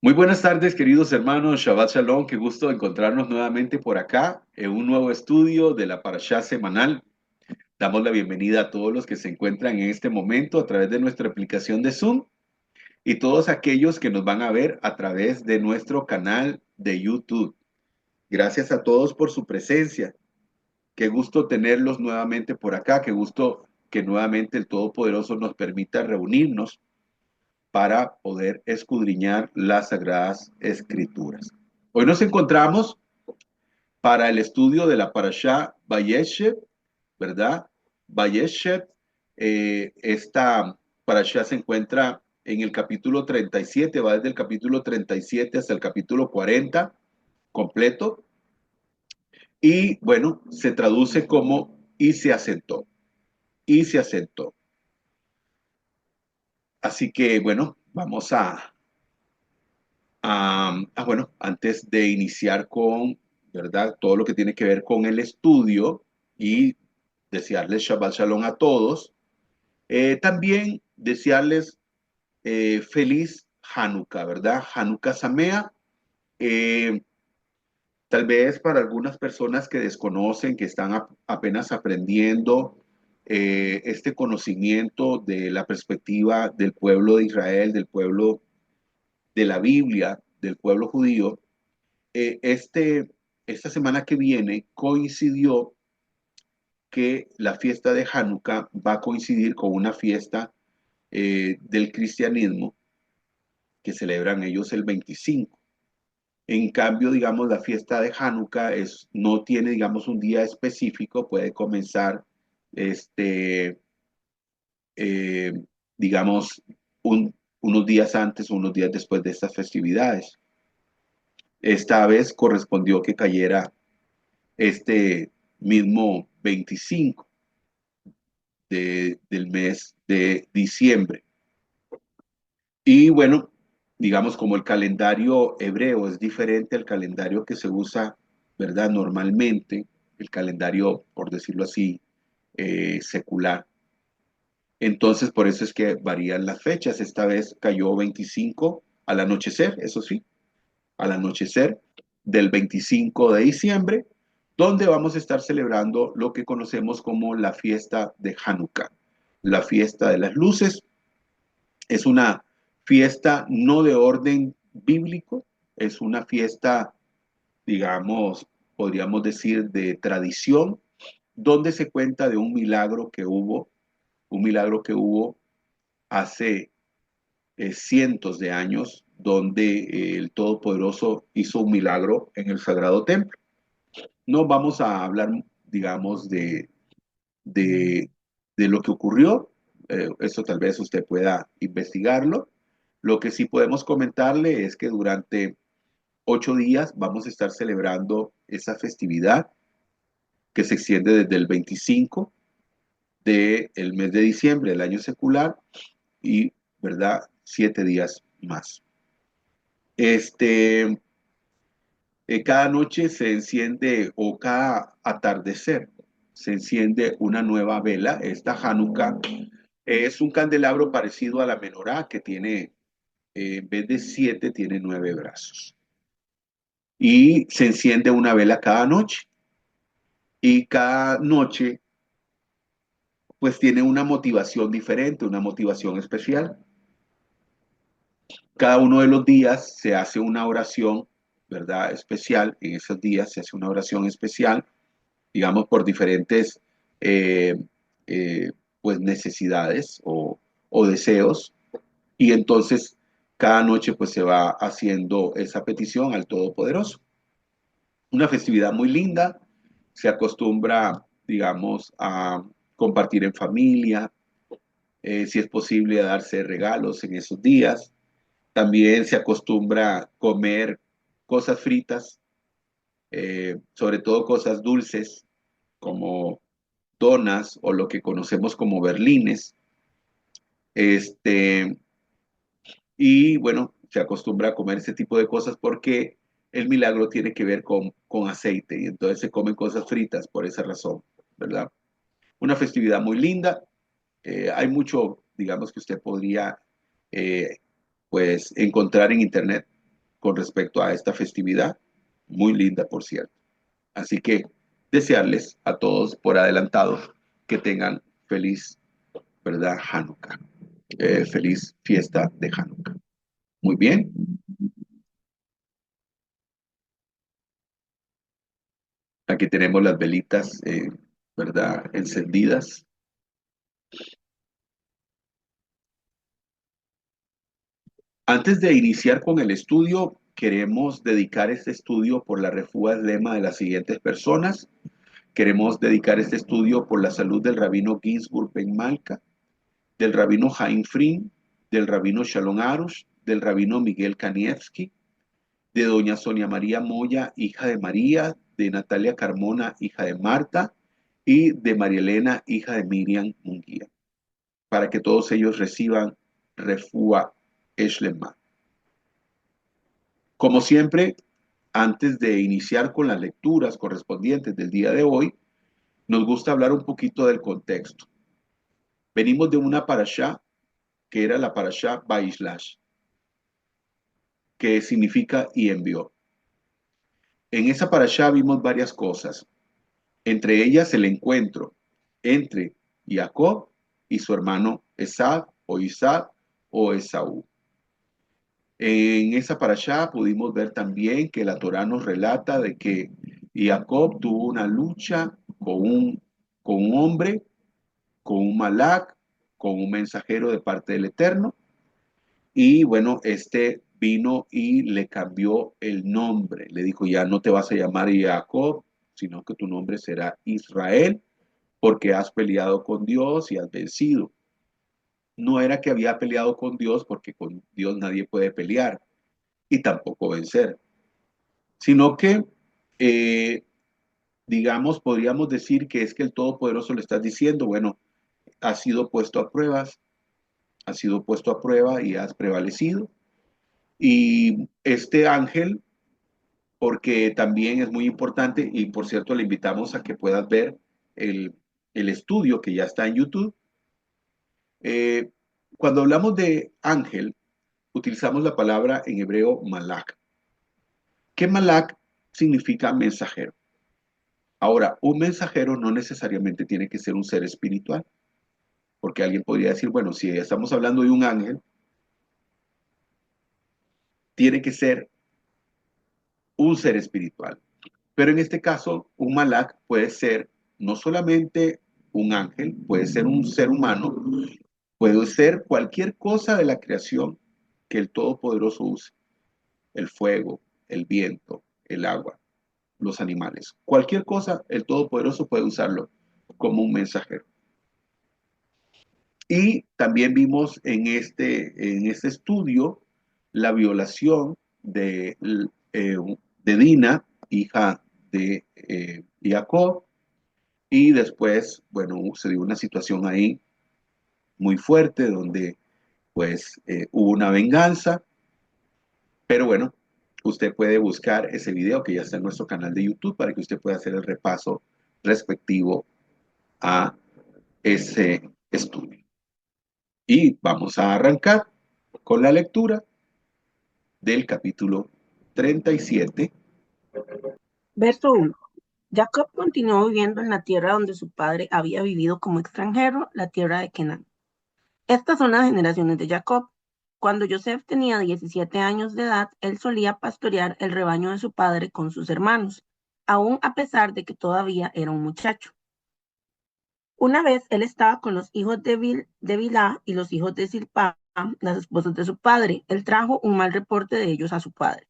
Muy buenas tardes, queridos hermanos. Shabbat Shalom. Qué gusto encontrarnos nuevamente por acá en un nuevo estudio de la Parashá semanal. Damos la bienvenida a todos los que se encuentran en este momento a través de nuestra aplicación de Zoom y todos aquellos que nos van a ver a través de nuestro canal de YouTube. Gracias a todos por su presencia. Qué gusto tenerlos nuevamente por acá. Qué gusto que nuevamente el Todopoderoso nos permita reunirnos para poder escudriñar las Sagradas Escrituras. Hoy nos encontramos para el estudio de la Parashá Vayeshev, ¿verdad? Vayeshev, esta Parashá se encuentra en el capítulo 37, va desde el capítulo 37 hasta el capítulo 40 completo, y bueno, se traduce como y se asentó, y se asentó. Así que bueno, vamos bueno, antes de iniciar con, ¿verdad? Todo lo que tiene que ver con el estudio y desearles Shabbat Shalom a todos, también desearles feliz Hanukkah, ¿verdad? Hanukkah Samea. Eh, Tal vez para algunas personas que desconocen, que están apenas aprendiendo este conocimiento de la perspectiva del pueblo de Israel, del pueblo de la Biblia, del pueblo judío, eh, este, esta semana que viene coincidió que la fiesta de Hanukkah va a coincidir con una fiesta del cristianismo que celebran ellos el 25. En cambio, digamos, la fiesta de Hanukkah no tiene, digamos, un día específico, puede comenzar, este, eh, digamos, unos días antes o unos días después de estas festividades. Esta vez correspondió que cayera este mismo 25 del mes de diciembre. Y bueno, digamos, como el calendario hebreo es diferente al calendario que se usa, ¿verdad? Normalmente, el calendario, por decirlo así, secular. Entonces, por eso es que varían las fechas. Esta vez cayó 25 al anochecer, eso sí, al anochecer del 25 de diciembre, donde vamos a estar celebrando lo que conocemos como la fiesta de Hanukkah, la fiesta de las luces. Es una fiesta no de orden bíblico, es una fiesta, digamos, podríamos decir, de tradición, donde se cuenta de un milagro que hubo hace cientos de años, donde el Todopoderoso hizo un milagro en el Sagrado Templo. No vamos a hablar, digamos, de, de lo que ocurrió. Eso tal vez usted pueda investigarlo. Lo que sí podemos comentarle es que durante 8 días vamos a estar celebrando esa festividad que se extiende desde el 25 del mes de diciembre del año secular y, ¿verdad? 7 días más. Este, cada noche se enciende o cada atardecer se enciende una nueva vela. Esta Hanukkah es un candelabro parecido a la menorá que tiene, en vez de 7, tiene 9 brazos. Y se enciende una vela cada noche. Y cada noche, pues tiene una motivación diferente, una motivación especial. Cada uno de los días se hace una oración, ¿verdad? Especial. En esos días se hace una oración especial, digamos, por diferentes eh, eh, pues necesidades o deseos. Y entonces cada noche pues se va haciendo esa petición al Todopoderoso. Una festividad muy linda, se acostumbra, digamos, a compartir en familia, si es posible a darse regalos en esos días. También se acostumbra a comer cosas fritas, sobre todo cosas dulces como donas o lo que conocemos como berlines. Este, y bueno, se acostumbra a comer ese tipo de cosas porque el milagro tiene que ver con aceite y entonces se comen cosas fritas por esa razón, ¿verdad? Una festividad muy linda. Hay mucho, digamos, que usted podría pues encontrar en internet. con respecto a esta festividad, muy linda, por cierto. Así que desearles a todos por adelantado que tengan feliz, ¿verdad? Hanukkah. Feliz fiesta de Hanukkah. Muy bien. Aquí tenemos las velitas, ¿verdad? Encendidas. Antes de iniciar con el estudio, queremos dedicar este estudio por la refúa lema de las siguientes personas. Queremos dedicar este estudio por la salud del rabino Ginsburg Ben Malka, del rabino Haim Frin, del rabino Shalom Arush, del rabino Miguel Kanievski, de doña Sonia María Moya, hija de María, de Natalia Carmona, hija de Marta, y de María Elena, hija de Miriam Munguía, para que todos ellos reciban refúa Eshlema. Como siempre, antes de iniciar con las lecturas correspondientes del día de hoy, nos gusta hablar un poquito del contexto. Venimos de una parashá que era la parashá Baislash, que significa y envió. En esa parashá vimos varias cosas, entre ellas el encuentro entre Jacob y su hermano Esab o Isaac o Esaú. En esa parashá pudimos ver también que la Torá nos relata de que Jacob tuvo una lucha con un hombre, con un malak, con un mensajero de parte del Eterno, y bueno, este vino y le cambió el nombre. Le dijo, ya no te vas a llamar Jacob, sino que tu nombre será Israel, porque has peleado con Dios y has vencido. No era que había peleado con Dios, porque con Dios nadie puede pelear y tampoco vencer, sino que, eh, digamos, podríamos decir que es que el Todopoderoso le está diciendo, bueno, has sido puesto a pruebas, has sido puesto a prueba y has prevalecido. Y este ángel, porque también es muy importante, y por cierto, le invitamos a que puedas ver el, el estudio que ya está en YouTube. Eh, Cuando hablamos de ángel, utilizamos la palabra en hebreo malak. ¿Qué malak significa mensajero? Ahora, un mensajero no necesariamente tiene que ser un ser espiritual, porque alguien podría decir, bueno, si estamos hablando de un ángel, tiene que ser un ser espiritual. Pero en este caso, un malak puede ser no solamente un ángel, puede ser un ser humano, puede ser cualquier cosa de la creación que el Todopoderoso use, el fuego, el viento, el agua, los animales. Cualquier cosa, el Todopoderoso puede usarlo como un mensajero. Y también vimos en este estudio la violación eh, de Dina, hija de Jacob, y después, bueno, se dio una situación ahí muy fuerte donde pues hubo una venganza, pero bueno, usted puede buscar ese video que ya está en nuestro canal de YouTube para que usted pueda hacer el repaso respectivo a ese estudio. Y vamos a arrancar con la lectura del capítulo 37. Verso 1. Jacob continuó viviendo en la tierra donde su padre había vivido como extranjero, la tierra de Canaán. Estas son las generaciones de Jacob. Cuando Joseph tenía 17 años de edad, él solía pastorear el rebaño de su padre con sus hermanos, aun a pesar de que todavía era un muchacho. Una vez él estaba con los hijos de Bilá y los hijos de Zilpá, las esposas de su padre. Él trajo un mal reporte de ellos a su padre.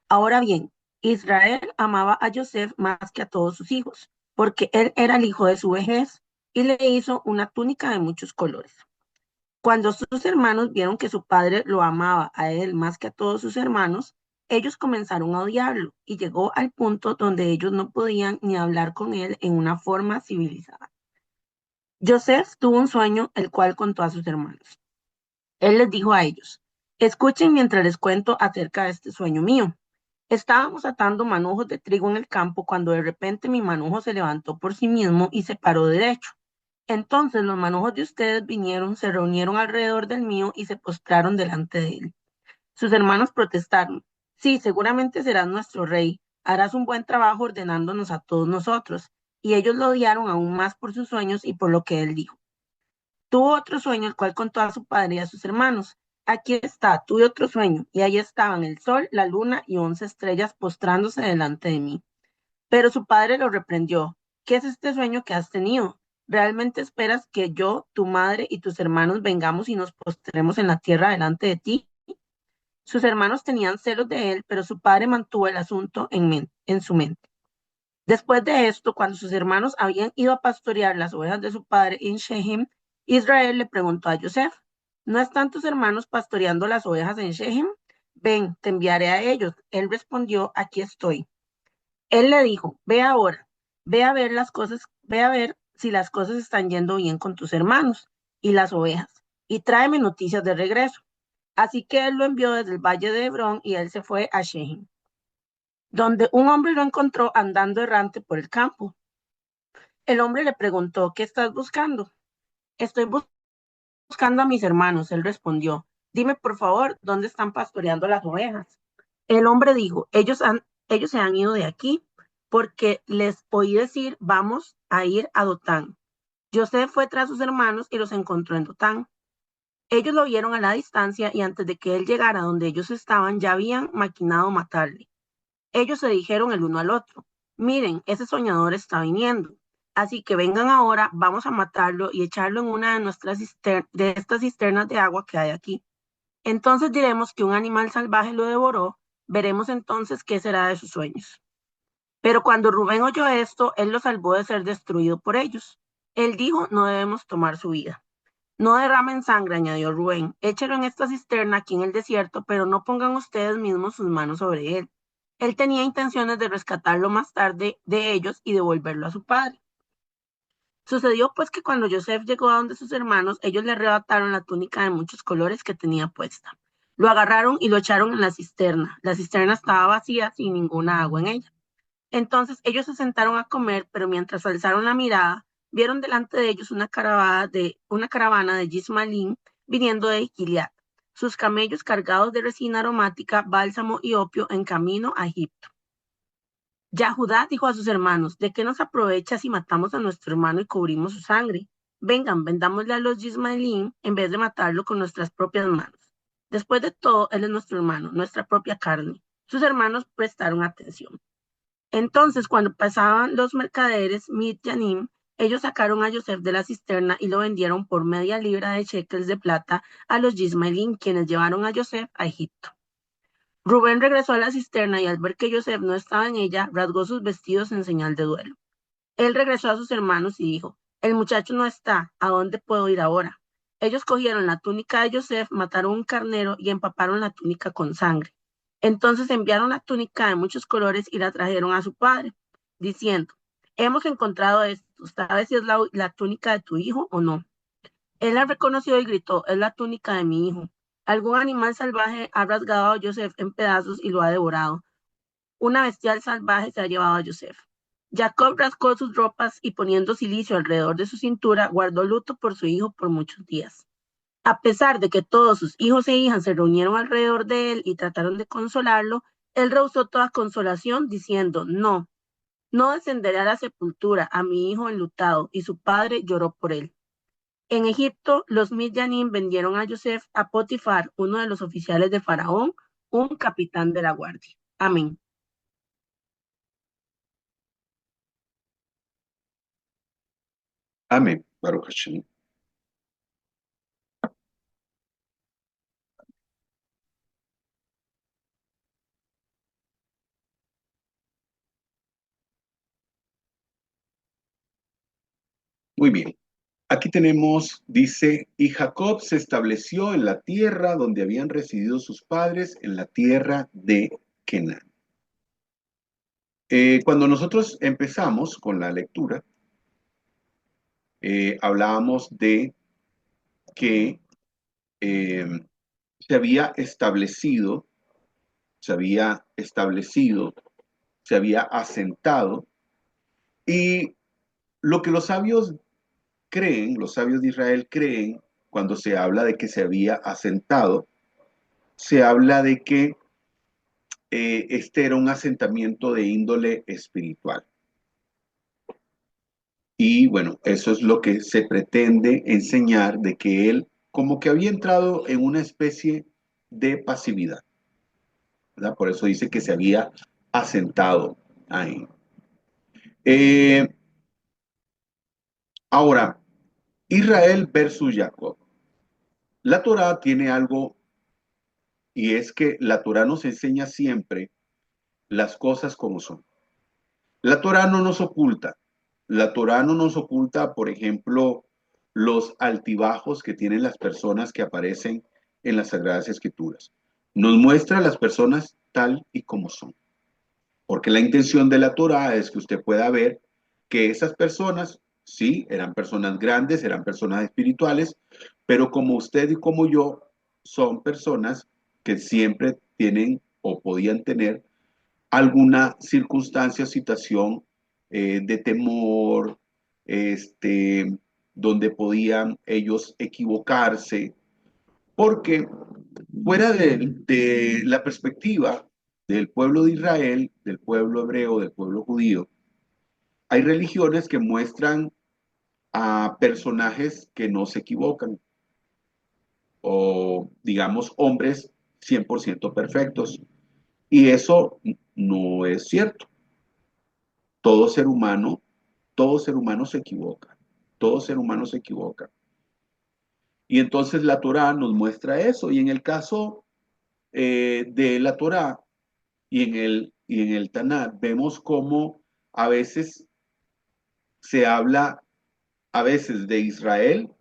Ahora bien, Israel amaba a Joseph más que a todos sus hijos, porque él era el hijo de su vejez y le hizo una túnica de muchos colores. Cuando sus hermanos vieron que su padre lo amaba a él más que a todos sus hermanos, ellos comenzaron a odiarlo y llegó al punto donde ellos no podían ni hablar con él en una forma civilizada. Joseph tuvo un sueño, el cual contó a sus hermanos. Él les dijo a ellos, escuchen mientras les cuento acerca de este sueño mío. Estábamos atando manojos de trigo en el campo cuando de repente mi manojo se levantó por sí mismo y se paró derecho. Entonces los manojos de ustedes vinieron, se reunieron alrededor del mío y se postraron delante de él. Sus hermanos protestaron. Sí, seguramente serás nuestro rey. Harás un buen trabajo ordenándonos a todos nosotros. Y ellos lo odiaron aún más por sus sueños y por lo que él dijo. Tuvo otro sueño, el cual contó a su padre y a sus hermanos. Aquí está, tuve otro sueño, y ahí estaban el sol, la luna y 11 estrellas postrándose delante de mí. Pero su padre lo reprendió. ¿Qué es este sueño que has tenido? ¿Realmente esperas que yo, tu madre y tus hermanos vengamos y nos postremos en la tierra delante de ti? Sus hermanos tenían celos de él, pero su padre mantuvo el asunto en su mente. Después de esto, cuando sus hermanos habían ido a pastorear las ovejas de su padre en Shechem, Israel le preguntó a Joseph, ¿no están tus hermanos pastoreando las ovejas en Shechem? Ven, te enviaré a ellos. Él respondió, aquí estoy. Él le dijo, ve ahora, ve a ver si las cosas están yendo bien con tus hermanos y las ovejas, y tráeme noticias de regreso. Así que él lo envió desde el valle de Hebrón y él se fue a Shechem, donde un hombre lo encontró andando errante por el campo. El hombre le preguntó, ¿qué estás buscando? Estoy buscando a mis hermanos, él respondió. Dime, por favor, ¿dónde están pastoreando las ovejas? El hombre dijo, ellos se han ido de aquí porque les oí decir, vamos a ir a Dotán. José fue tras sus hermanos y los encontró en Dotán. Ellos lo vieron a la distancia y antes de que él llegara donde ellos estaban, ya habían maquinado matarle. Ellos se dijeron el uno al otro, miren, ese soñador está viniendo. Así que vengan ahora, vamos a matarlo y echarlo en una de de estas cisternas de agua que hay aquí. Entonces diremos que un animal salvaje lo devoró, veremos entonces qué será de sus sueños. Pero cuando Rubén oyó esto, él lo salvó de ser destruido por ellos. Él dijo, no debemos tomar su vida. No derramen sangre, añadió Rubén. Échelo en esta cisterna aquí en el desierto, pero no pongan ustedes mismos sus manos sobre él. Él tenía intenciones de rescatarlo más tarde de ellos y devolverlo a su padre. Sucedió pues que cuando Joseph llegó a donde sus hermanos, ellos le arrebataron la túnica de muchos colores que tenía puesta. Lo agarraron y lo echaron en la cisterna. La cisterna estaba vacía sin ninguna agua en ella. Entonces ellos se sentaron a comer, pero mientras alzaron la mirada, vieron delante de ellos una caravana de Gismalim viniendo de Gilead, sus camellos cargados de resina aromática, bálsamo y opio en camino a Egipto. Yahudá dijo a sus hermanos, ¿de qué nos aprovecha si matamos a nuestro hermano y cubrimos su sangre? Vengan, vendámosle a los Gismaelim en vez de matarlo con nuestras propias manos. Después de todo, él es nuestro hermano, nuestra propia carne. Sus hermanos prestaron atención. Entonces, cuando pasaban los mercaderes Midyanim, ellos sacaron a Joseph de la cisterna y lo vendieron por media libra de shekels de plata a los Gismaelim, quienes llevaron a Joseph a Egipto. Rubén regresó a la cisterna y al ver que Joseph no estaba en ella, rasgó sus vestidos en señal de duelo. Él regresó a sus hermanos y dijo, el muchacho no está, ¿a dónde puedo ir ahora? Ellos cogieron la túnica de Joseph, mataron un carnero y empaparon la túnica con sangre. Entonces enviaron la túnica de muchos colores y la trajeron a su padre, diciendo, hemos encontrado esto, ¿sabes si es la túnica de tu hijo o no? Él la reconoció y gritó, es la túnica de mi hijo. Algún animal salvaje ha rasgado a Joseph en pedazos y lo ha devorado. Una bestial salvaje se ha llevado a Joseph. Jacob rascó sus ropas y poniendo silicio alrededor de su cintura, guardó luto por su hijo por muchos días. A pesar de que todos sus hijos e hijas se reunieron alrededor de él y trataron de consolarlo, él rehusó toda consolación, diciendo, no, no descenderé a la sepultura a mi hijo enlutado, y su padre lloró por él. En Egipto, los Midyanim vendieron a Joseph a Potifar, uno de los oficiales de Faraón, un capitán de la guardia. Amén. Amén, Baruch Hashem. Muy bien. Aquí tenemos, dice, y Jacob se estableció en la tierra donde habían residido sus padres, en la tierra de Canaán. Cuando nosotros empezamos con la lectura, hablábamos de que eh, se había establecido, se había establecido, se había asentado, y lo que los sabios creen, los sabios de Israel creen, cuando se habla de que se había asentado, se habla de que este era un asentamiento de índole espiritual. Y bueno, eso es lo que se pretende enseñar de que él como que había entrado en una especie de pasividad, ¿verdad? Por eso dice que se había asentado ahí. Eh, Ahora, Israel versus Jacob. La Torá tiene algo y es que la Torá nos enseña siempre las cosas como son. La Torá no nos oculta. La Torá no nos oculta, por ejemplo, los altibajos que tienen las personas que aparecen en las Sagradas Escrituras. Nos muestra a las personas tal y como son. Porque la intención de la Torá es que usted pueda ver que esas personas, sí, eran personas grandes, eran personas espirituales, pero como usted y como yo, son personas que siempre tienen o podían tener alguna circunstancia o situación de temor, donde podían ellos equivocarse, porque fuera de la perspectiva del pueblo de Israel, del pueblo hebreo, del pueblo judío, hay religiones que muestran a personajes que no se equivocan, o digamos hombres 100% perfectos, y eso no es cierto. Todo ser humano, todo ser humano se equivoca. Todo ser humano se equivoca. Y entonces la Torá nos muestra eso. Y en el caso de la Torá y en el Tanakh, vemos cómo a veces se habla, a veces de Israel,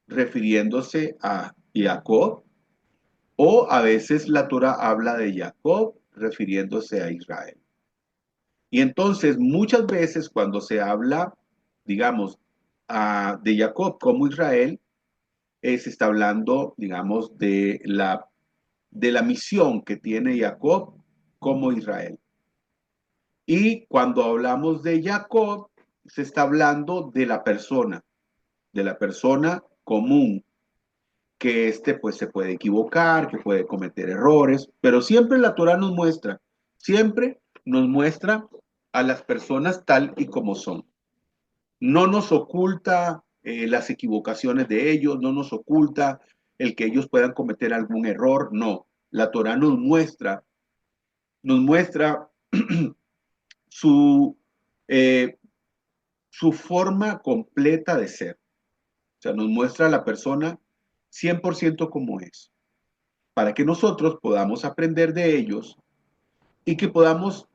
refiriéndose a Jacob, o a veces la Torá habla de Jacob, refiriéndose a Israel. Y entonces muchas veces cuando se habla, digamos, de Jacob como Israel, se está hablando, digamos, de la misión que tiene Jacob como Israel. Y cuando hablamos de Jacob, se está hablando de la persona común, que pues se puede equivocar, que puede cometer errores, pero siempre la Torah siempre nos muestra a las personas tal y como son. No nos oculta las equivocaciones de ellos, no nos oculta el que ellos puedan cometer algún error, no. La Torah nos muestra su, eh, su forma completa de ser. O sea, nos muestra a la persona 100% como es, para que nosotros podamos aprender de ellos y que podamos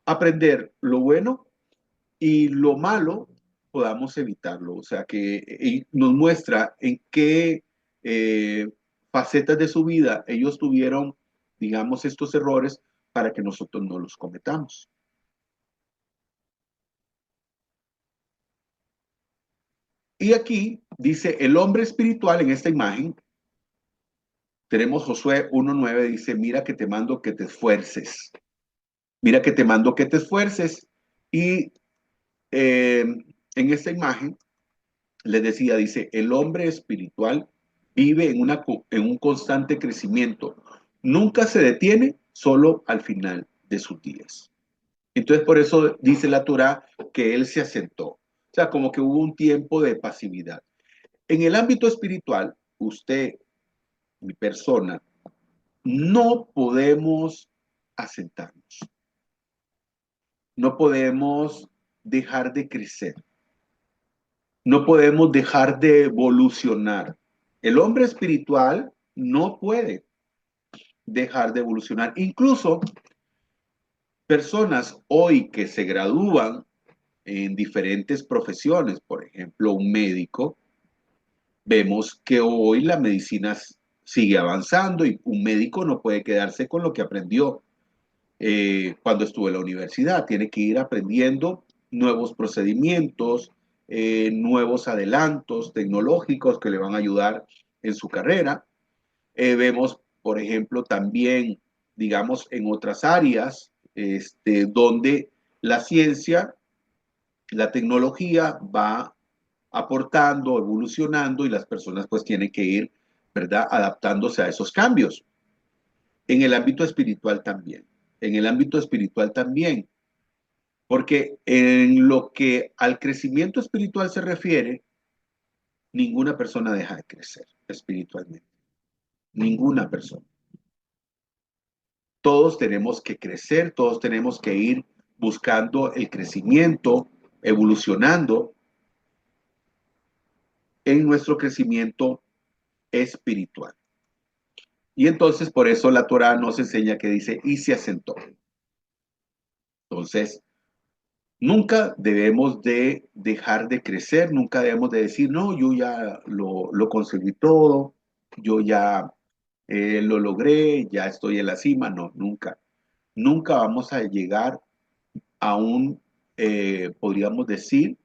aprender lo bueno y lo malo podamos evitarlo. O sea, que nos muestra en qué facetas de su vida ellos tuvieron, digamos, estos errores para que nosotros no los cometamos. Y aquí dice el hombre espiritual en esta imagen. Tenemos Josué 1:9, dice, mira que te mando que te esfuerces. Mira que te mando que te esfuerces. Y en esta imagen les decía, dice, el hombre espiritual vive en un constante crecimiento. Nunca se detiene, solo al final de sus días. Entonces, por eso dice la Torá que él se asentó. O sea, como que hubo un tiempo de pasividad. En el ámbito espiritual, usted, mi persona, no podemos asentarnos. No podemos dejar de crecer. No podemos dejar de evolucionar. El hombre espiritual no puede dejar de evolucionar. Incluso personas hoy que se gradúan en diferentes profesiones, por ejemplo, un médico, vemos que hoy la medicina sigue avanzando y un médico no puede quedarse con lo que aprendió cuando estuvo en la universidad. Tiene que ir aprendiendo nuevos procedimientos, nuevos adelantos tecnológicos que le van a ayudar en su carrera. Vemos, por ejemplo, también, digamos, en otras áreas donde la ciencia, la tecnología va aportando, evolucionando y las personas pues tienen que ir, ¿verdad?, adaptándose a esos cambios. En el ámbito espiritual también. en el ámbito espiritual también, porque en lo que al crecimiento espiritual se refiere, ninguna persona deja de crecer espiritualmente, ninguna persona. Todos tenemos que crecer, todos tenemos que ir buscando el crecimiento, evolucionando en nuestro crecimiento espiritual. Y entonces por eso la Torá nos enseña que dice, y se asentó. Entonces, nunca debemos de dejar de crecer, nunca debemos de decir, no, yo ya lo conseguí todo, yo ya lo logré, ya estoy en la cima. No, nunca. Nunca vamos a llegar a un, podríamos decir,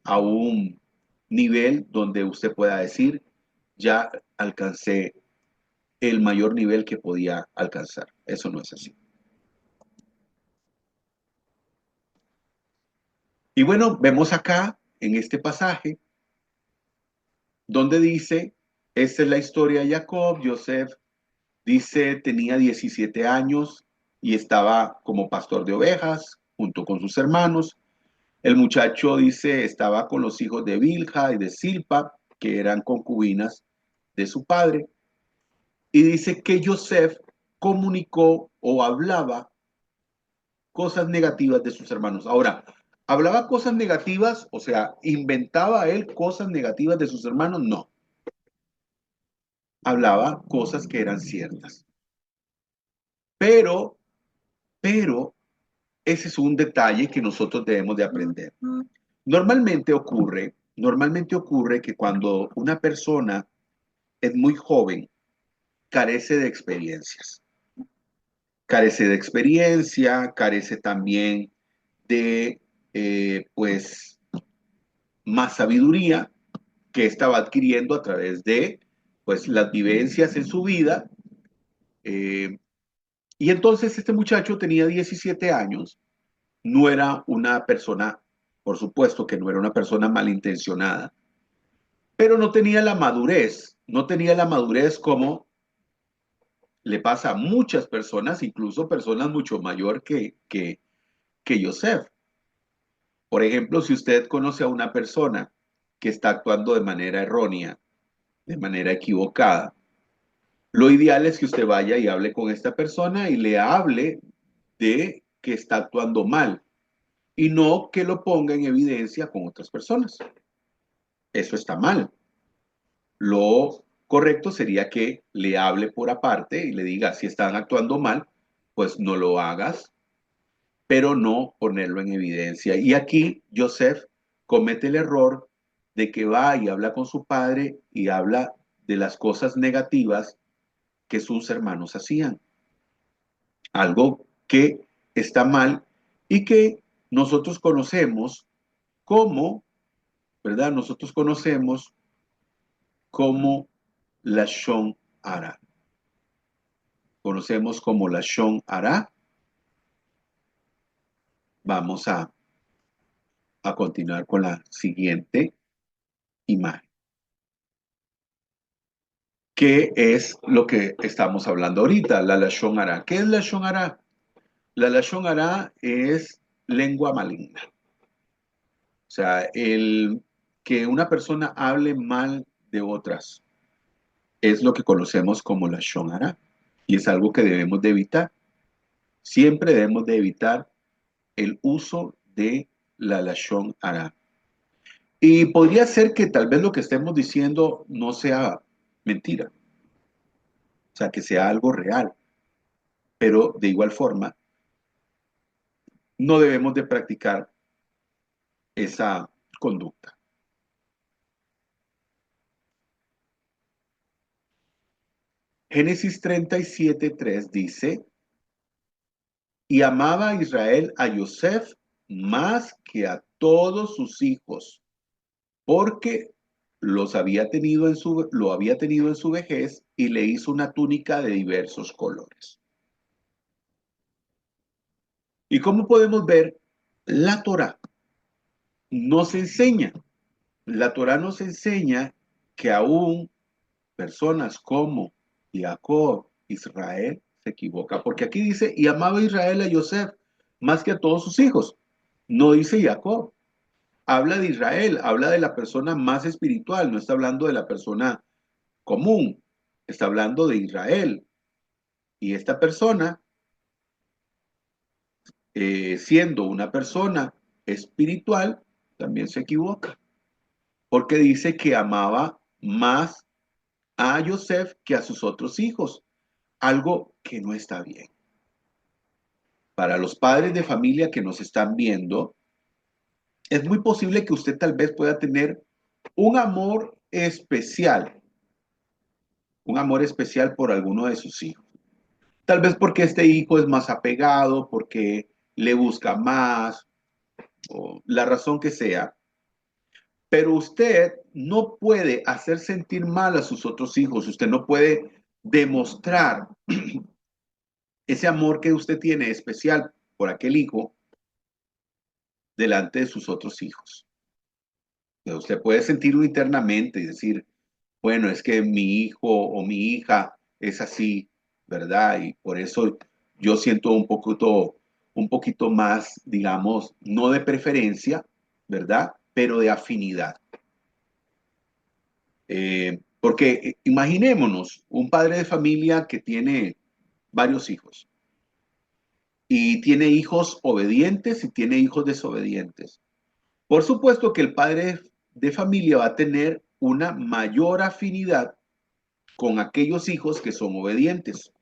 a un nivel donde usted pueda decir, ya alcancé el mayor nivel que podía alcanzar. Eso no es así. Y bueno, vemos acá en este pasaje donde dice, esta es la historia de Jacob. Joseph dice, tenía 17 años y estaba como pastor de ovejas junto con sus hermanos. El muchacho dice, estaba con los hijos de Bilha y de Silpa, que eran concubinas de su padre. Y dice que Joseph comunicó o hablaba cosas negativas de sus hermanos. Ahora, ¿hablaba cosas negativas? O sea, ¿inventaba él cosas negativas de sus hermanos? No. Hablaba cosas que eran ciertas. Pero, pero, ese es un detalle que nosotros debemos de aprender. Normalmente ocurre que cuando una persona es muy joven, carece de experiencias. Carece de experiencia, carece también de, pues, más sabiduría que estaba adquiriendo a través de, pues, las vivencias en su vida. eh, y entonces este muchacho tenía 17 años, no era una persona, por supuesto que no era una persona malintencionada, pero no tenía la madurez, no tenía la madurez como le pasa a muchas personas, incluso personas mucho mayor que Joseph. Por ejemplo, si usted conoce a una persona que está actuando de manera errónea, de manera equivocada, lo ideal es que usted vaya y hable con esta persona y le hable de que está actuando mal y no que lo ponga en evidencia con otras personas. Eso está mal. Lo correcto sería que le hable por aparte y le diga, si están actuando mal, pues no lo hagas, pero no ponerlo en evidencia. Y aquí Joseph comete el error de que va y habla con su padre y habla de las cosas negativas que sus hermanos hacían. Algo que está mal y que nosotros conocemos como, ¿verdad? Nosotros conocemos como la Shon Ara. Conocemos como la Shon Ara. Vamos a continuar con la siguiente imagen, que es lo que estamos hablando ahorita, la Lashon Hara. ¿Qué es la Lashon Hara? La Lashon Hara es lengua maligna. O sea, el que una persona hable mal de otras es lo que conocemos como la Lashon Hara. Y es algo que debemos de evitar. Siempre debemos de evitar el uso de la Lashon Hara. Y podría ser que tal vez lo que estemos diciendo no sea mentira, o sea, que sea algo real, pero de igual forma no debemos de practicar esa conducta. Génesis 37:3 dice, y amaba a Israel a Yosef más que a todos sus hijos, porque lo había tenido en su vejez y le hizo una túnica de diversos colores. Y como podemos ver, la Torá nos enseña, la Torá nos enseña que aún personas como Jacob, Israel, se equivoca, porque aquí dice, y amaba Israel a Joseph más que a todos sus hijos. No dice Jacob. Habla de Israel, habla de la persona más espiritual, no está hablando de la persona común, está hablando de Israel. Y esta persona, siendo una persona espiritual, también se equivoca, porque dice que amaba más a Joseph que a sus otros hijos, algo que no está bien. Para los padres de familia que nos están viendo, es muy posible que usted tal vez pueda tener un amor especial por alguno de sus hijos. Tal vez porque este hijo es más apegado, porque le busca más, o la razón que sea. Pero usted no puede hacer sentir mal a sus otros hijos. Usted no puede demostrar ese amor que usted tiene especial por aquel hijo delante de sus otros hijos. Usted puede sentirlo internamente y decir, bueno, es que mi hijo o mi hija es así, ¿verdad? Y por eso yo siento un poquito más, digamos, no de preferencia, ¿verdad? Pero de afinidad. Porque imaginémonos un padre de familia que tiene varios hijos y tiene hijos obedientes y tiene hijos desobedientes. Por supuesto que el padre de familia va a tener una mayor afinidad con aquellos hijos que son obedientes.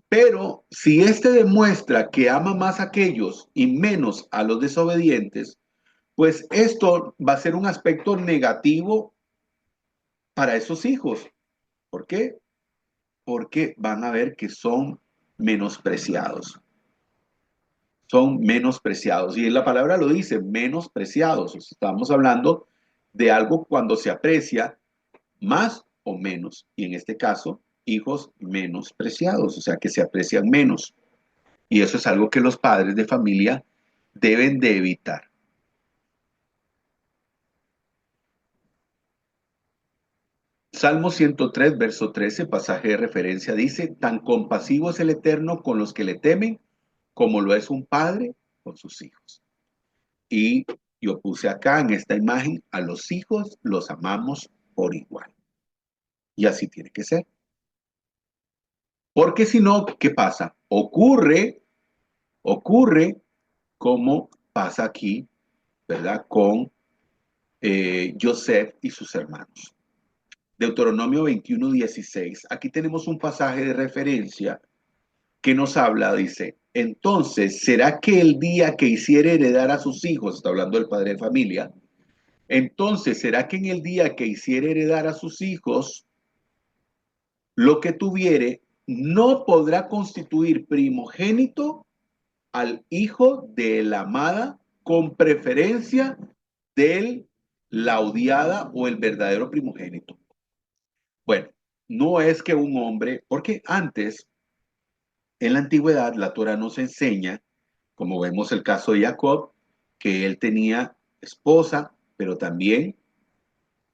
Pero si éste demuestra que ama más a aquellos y menos a los desobedientes, pues esto va a ser un aspecto negativo para esos hijos. ¿Por qué? Porque van a ver que son menospreciados. Son menospreciados. Y la palabra lo dice, menospreciados. Estamos hablando de algo cuando se aprecia más o menos. Y en este caso, hijos menospreciados, o sea, que se aprecian menos. Y eso es algo que los padres de familia deben de evitar. Salmo 103, verso 13, pasaje de referencia, dice, tan compasivo es el Eterno con los que le temen, como lo es un padre con sus hijos. Y yo puse acá en esta imagen, a los hijos los amamos por igual. Y así tiene que ser. Porque si no, ¿qué pasa? Ocurre como pasa aquí, ¿verdad? Con Joseph y sus hermanos. Deuteronomio 21:16. Aquí tenemos un pasaje de referencia que nos habla, dice, entonces, ¿será que el día que hiciere heredar a sus hijos, está hablando del padre de familia, entonces, ¿será que en el día que hiciere heredar a sus hijos lo que tuviere, no podrá constituir primogénito al hijo de la amada con preferencia del la odiada o el verdadero primogénito? Bueno, no es que un hombre, porque antes, en la antigüedad, la Torah nos enseña, como vemos el caso de Jacob, que él tenía esposa, pero también,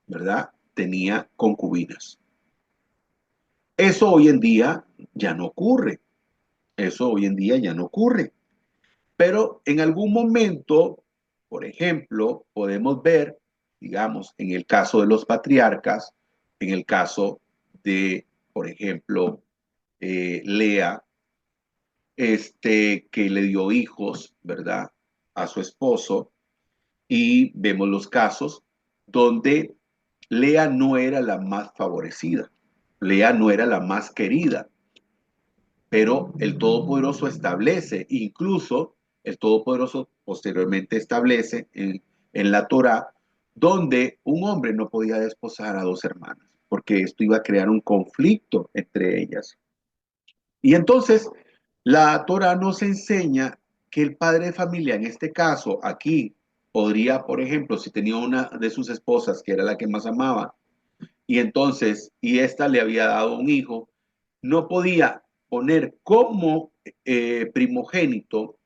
¿verdad? Tenía concubinas. Eso hoy en día ya no ocurre. Eso hoy en día ya no ocurre. Pero en algún momento, por ejemplo, podemos ver, digamos, en el caso de los patriarcas, en el caso de, por ejemplo, Lea, que le dio hijos, ¿verdad?, a su esposo, y vemos los casos donde Lea no era la más favorecida, Lea no era la más querida, pero el Todopoderoso establece, incluso el Todopoderoso posteriormente establece en la Torá, donde un hombre no podía desposar a dos hermanas, porque esto iba a crear un conflicto entre ellas. Y entonces la Torá nos enseña que el padre de familia, en este caso, aquí, podría, por ejemplo, si tenía una de sus esposas, que era la que más amaba, y esta le había dado un hijo, no podía poner como primogénito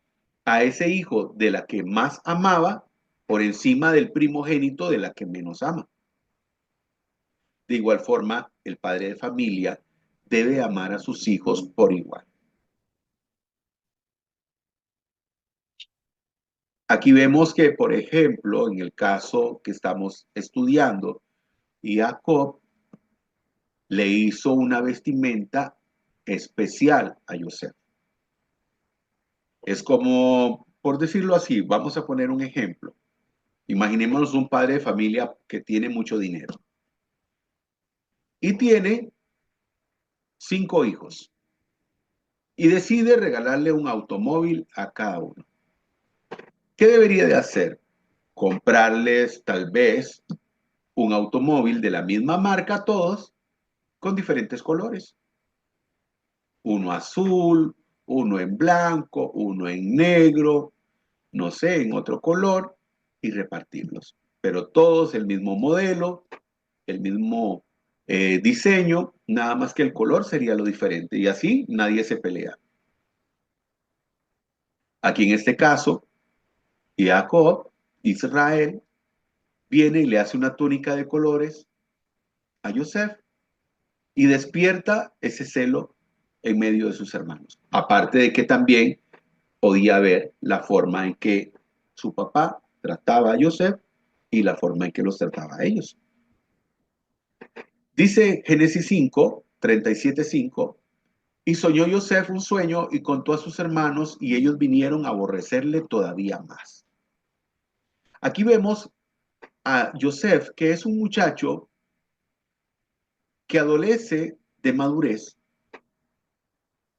a ese hijo de la que más amaba por encima del primogénito de la que menos ama. De igual forma, el padre de familia debe amar a sus hijos por igual. Aquí vemos que, por ejemplo, en el caso que estamos estudiando, Jacob le hizo una vestimenta especial a Joseph. Es como, por decirlo así, vamos a poner un ejemplo. Imaginémonos un padre de familia que tiene mucho dinero y tiene 5 hijos y decide regalarle un automóvil a cada uno. ¿Qué debería de hacer? Comprarles tal vez un automóvil de la misma marca a todos con diferentes colores. Uno azul, uno en blanco, uno en negro, no sé, en otro color, y repartirlos. Pero todos el mismo modelo, el mismo diseño, nada más que el color sería lo diferente. Y así nadie se pelea. Aquí en este caso, Jacob, Israel, viene y le hace una túnica de colores a Joseph y despierta ese celo en medio de sus hermanos. Aparte de que también podía ver la forma en que su papá trataba a Joseph y la forma en que los trataba a ellos. Dice Génesis 5, 37:5, y soñó Joseph un sueño y contó a sus hermanos y ellos vinieron a aborrecerle todavía más. Aquí vemos a Joseph, que es un muchacho que adolece de madurez,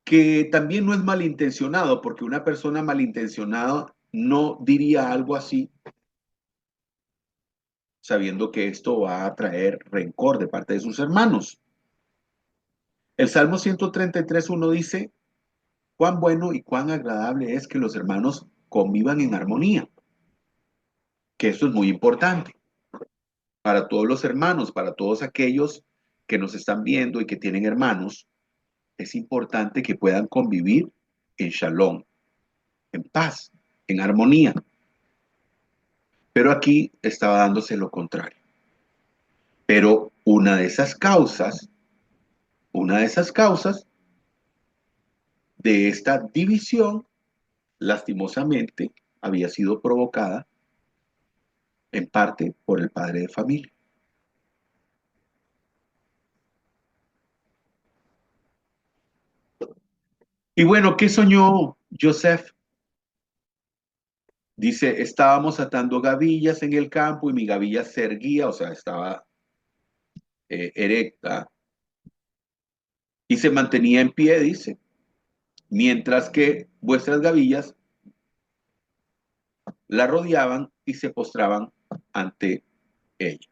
que también no es malintencionado, porque una persona malintencionada no diría algo así, sabiendo que esto va a traer rencor de parte de sus hermanos. El Salmo 133:1 dice, cuán bueno y cuán agradable es que los hermanos convivan en armonía, que esto es muy importante para todos los hermanos, para todos aquellos que nos están viendo y que tienen hermanos, es importante que puedan convivir en shalom, en paz, en armonía. Pero aquí estaba dándose lo contrario. Pero una de esas causas de esta división, lastimosamente, había sido provocada en parte por el padre de familia. Y bueno, ¿qué soñó Joseph? Dice, estábamos atando gavillas en el campo y mi gavilla se erguía, o sea, estaba erecta y se mantenía en pie, dice, mientras que vuestras gavillas la rodeaban y se postraban ante ella.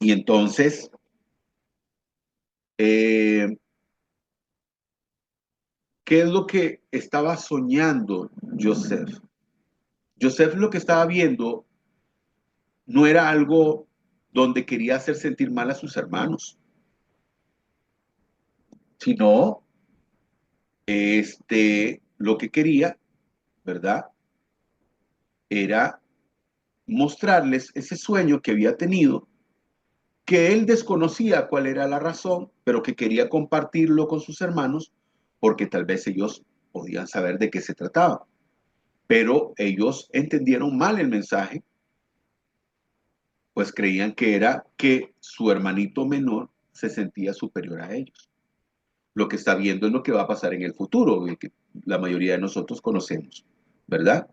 Y entonces, eh, ¿qué es lo que estaba soñando Joseph? Joseph lo que estaba viendo no era algo donde quería hacer sentir mal a sus hermanos, sino lo que quería, ¿verdad? Era mostrarles ese sueño que había tenido, que él desconocía cuál era la razón, pero que quería compartirlo con sus hermanos, porque tal vez ellos podían saber de qué se trataba. Pero ellos entendieron mal el mensaje, pues creían que era que su hermanito menor se sentía superior a ellos. Lo que está viendo es lo que va a pasar en el futuro, que la mayoría de nosotros conocemos, ¿verdad?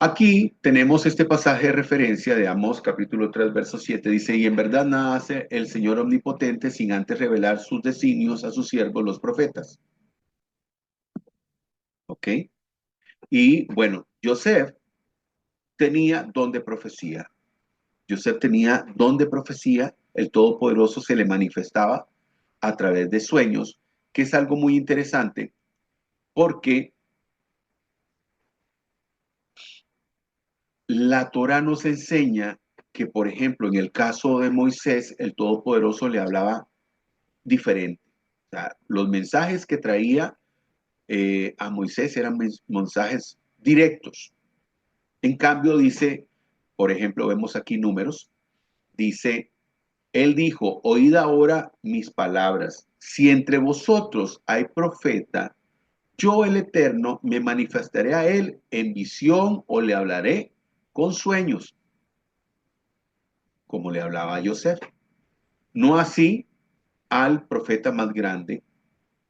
Aquí tenemos este pasaje de referencia de Amós capítulo 3 verso 7. Dice, y en verdad nada hace el Señor omnipotente sin antes revelar sus designios a sus siervos los profetas. ¿Ok? Y bueno, Joseph tenía don de profecía. Joseph tenía don de profecía, el Todopoderoso se le manifestaba a través de sueños, que es algo muy interesante porque la Torá nos enseña que, por ejemplo, en el caso de Moisés, el Todopoderoso le hablaba diferente. O sea, los mensajes que traía a Moisés eran mensajes directos, En cambio dice, por ejemplo, vemos aquí números, dice, él dijo, oíd ahora mis palabras, si entre vosotros hay profeta, yo el Eterno me manifestaré a él en visión o le hablaré con sueños, como le hablaba a Joseph. No así al profeta más grande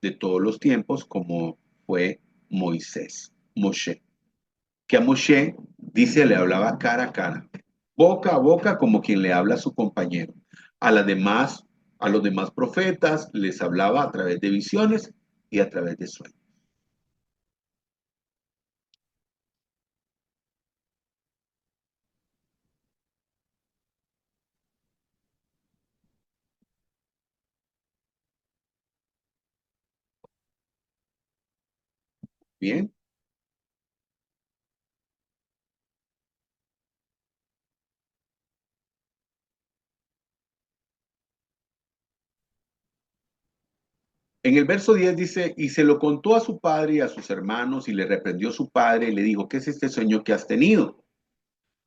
de todos los tiempos, como fue Moshe, que a Moshe, dice, le hablaba cara a cara, boca a boca, como quien le habla a su compañero. A las demás, a los demás profetas les hablaba a través de visiones y a través de sueños. Bien. En el verso 10 dice, y se lo contó a su padre y a sus hermanos, y le reprendió su padre y le dijo, ¿qué es este sueño que has tenido?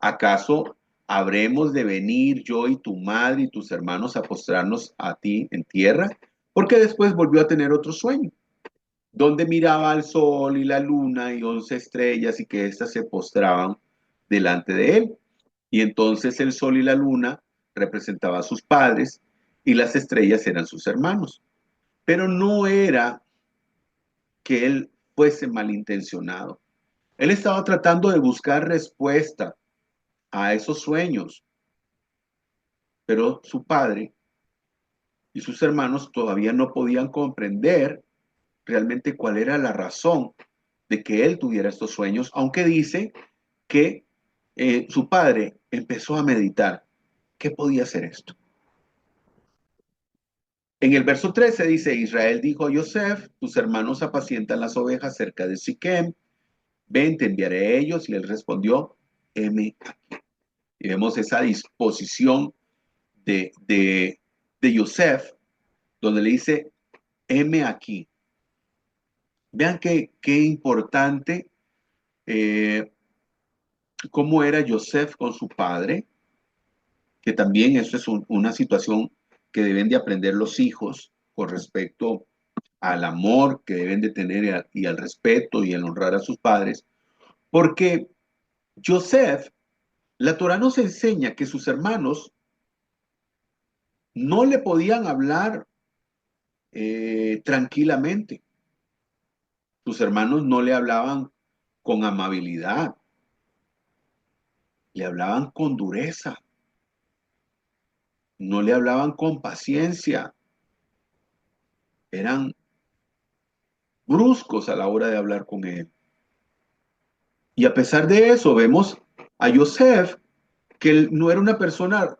¿Acaso habremos de venir yo y tu madre y tus hermanos a postrarnos a ti en tierra? Porque después volvió a tener otro sueño, donde miraba al sol y la luna y 11 estrellas y que éstas se postraban delante de él. Y entonces el sol y la luna representaban a sus padres y las estrellas eran sus hermanos. Pero no era que él fuese malintencionado. Él estaba tratando de buscar respuesta a esos sueños, pero su padre y sus hermanos todavía no podían comprender realmente cuál era la razón de que él tuviera estos sueños, aunque dice que su padre empezó a meditar. ¿Qué podía ser esto? En el verso 13 dice, Israel dijo a Yosef, tus hermanos apacientan las ovejas cerca de Siquem, ven, te enviaré a ellos. Y él respondió, heme aquí. Y vemos esa disposición de Yosef, donde le dice, heme aquí. Vean qué importante eh, cómo era Yosef con su padre, que también eso es una situación que deben de aprender los hijos con respecto al amor que deben de tener y al respeto y al honrar a sus padres, porque Yosef, la Torah nos enseña que sus hermanos no le podían hablar tranquilamente. Sus hermanos no le hablaban con amabilidad, le hablaban con dureza, no le hablaban con paciencia, eran bruscos a la hora de hablar con él. Y a pesar de eso, vemos a Yosef que él no era una persona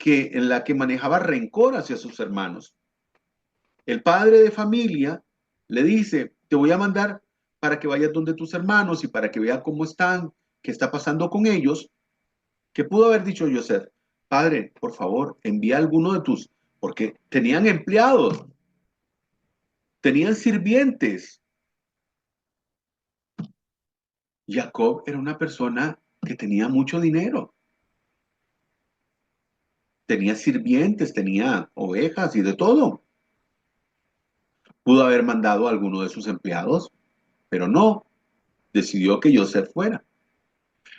en la que manejaba rencor hacia sus hermanos. El padre de familia le dice, te voy a mandar para que vayas donde tus hermanos y para que veas cómo están, qué está pasando con ellos. ¿Qué pudo haber dicho Yosef? Padre, por favor, envía a alguno de tus, porque tenían empleados, tenían sirvientes. Jacob era una persona que tenía mucho dinero, tenía sirvientes, tenía ovejas y de todo. Pudo haber mandado a alguno de sus empleados, pero no, decidió que Yosef fuera.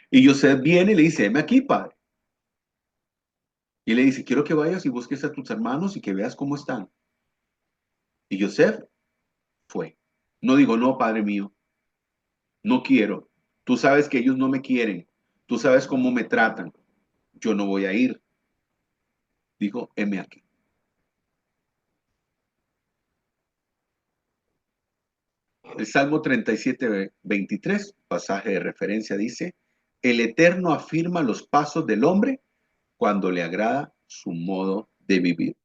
Y Yosef viene y le dice, heme aquí, padre. Y le dice, quiero que vayas y busques a tus hermanos y que veas cómo están. Y Yosef fue. No digo, no, padre mío, no quiero. Tú sabes que ellos no me quieren. Tú sabes cómo me tratan. Yo no voy a ir. Dijo, heme aquí. El Salmo 37:23, pasaje de referencia, dice, el Eterno afirma los pasos del hombre cuando le agrada su modo de vivir.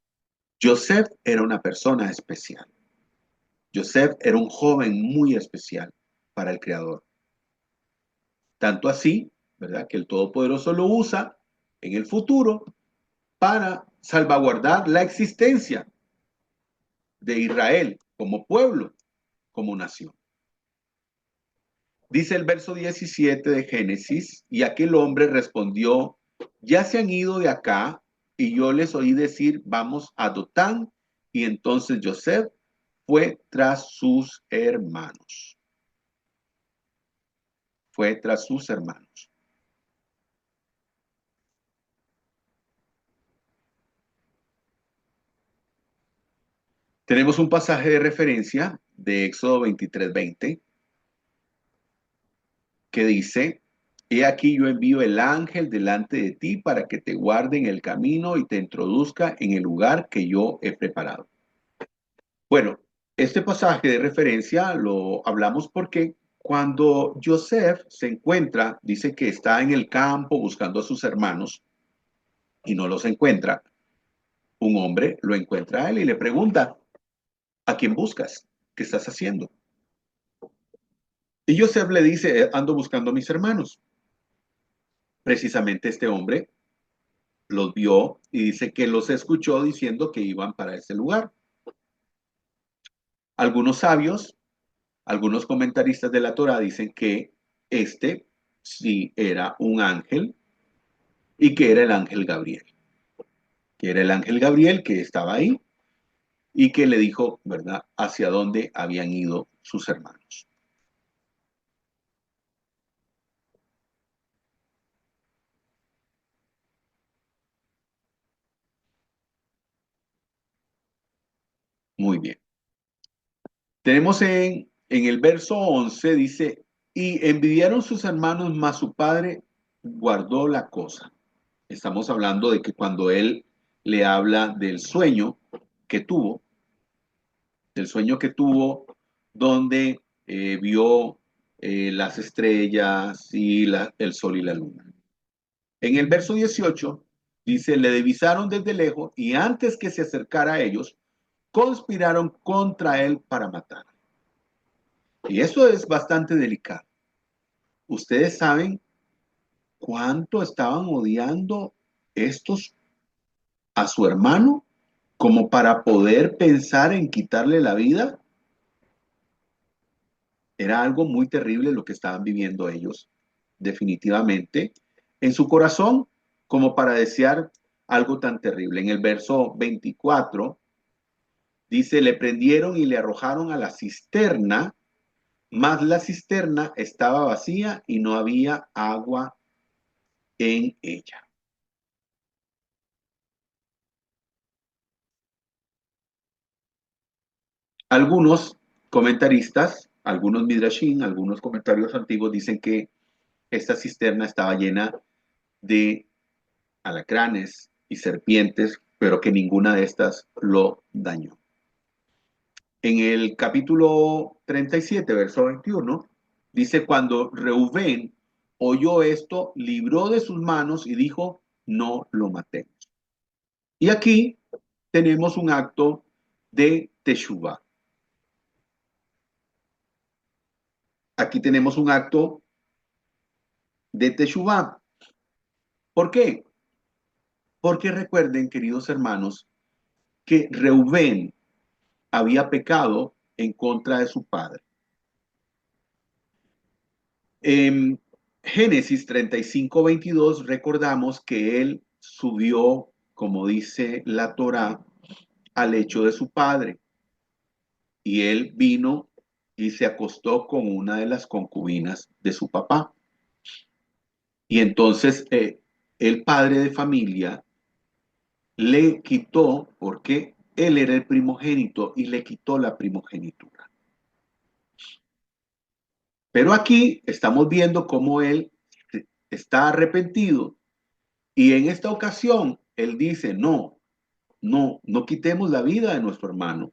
Joseph era una persona especial. Joseph era un joven muy especial para el Creador. Tanto así, ¿verdad? Que el Todopoderoso lo usa en el futuro para salvaguardar la existencia de Israel como pueblo, como nación. Dice el verso 17 de Génesis, y aquel hombre respondió, ya se han ido de acá, y yo les oí decir, vamos a Dotán, y entonces Joseph fue tras sus hermanos. Fue tras sus hermanos. Tenemos un pasaje de referencia de Éxodo 23:20 que dice, he aquí yo envío el ángel delante de ti para que te guarde en el camino y te introduzca en el lugar que yo he preparado. Bueno, este pasaje de referencia lo hablamos porque cuando Joseph se encuentra, dice que está en el campo buscando a sus hermanos y no los encuentra, un hombre lo encuentra a él y le pregunta, ¿a quién buscas? ¿Qué estás haciendo? Y Joseph le dice, ando buscando a mis hermanos. Precisamente este hombre los vio y dice que los escuchó diciendo que iban para ese lugar. Algunos sabios, algunos comentaristas de la Torá dicen que este sí era un ángel y que era el ángel Gabriel. Que era el ángel Gabriel que estaba ahí y que le dijo, ¿verdad?, hacia dónde habían ido sus hermanos. Muy bien. Tenemos en el verso 11, dice, y envidiaron sus hermanos, mas su padre guardó la cosa. Estamos hablando de que cuando él le habla que tuvo, del sueño que tuvo, donde vio las estrellas y el sol y la luna. En el verso 18 dice, le divisaron desde lejos y antes que se acercara a ellos, conspiraron contra él para matar. Y eso es bastante delicado. Ustedes saben cuánto estaban odiando estos a su hermano como para poder pensar en quitarle la vida. Era algo muy terrible lo que estaban viviendo ellos, definitivamente, en su corazón, como para desear algo tan terrible. En el verso 24 dice, le prendieron y le arrojaron a la cisterna, mas la cisterna estaba vacía y no había agua en ella. Algunos comentaristas, algunos midrashim, algunos comentarios antiguos dicen que esta cisterna estaba llena de alacranes y serpientes, pero que ninguna de estas lo dañó. En el capítulo 37, verso 21, dice, cuando Reubén oyó esto, libró de sus manos y dijo, no lo matemos. Y aquí tenemos un acto de Teshuvah. Aquí tenemos un acto de Teshuvah. ¿Por qué? Porque recuerden, queridos hermanos, que Reubén había pecado en contra de su padre. En Génesis 35:22 recordamos que él subió, como dice la Torá, al lecho de su padre. Y él vino y se acostó con una de las concubinas de su papá. Y entonces el padre de familia le quitó, porque él era el primogénito, y le quitó la primogenitura. Pero aquí estamos viendo cómo él está arrepentido y en esta ocasión él dice, no, no, no quitemos la vida de nuestro hermano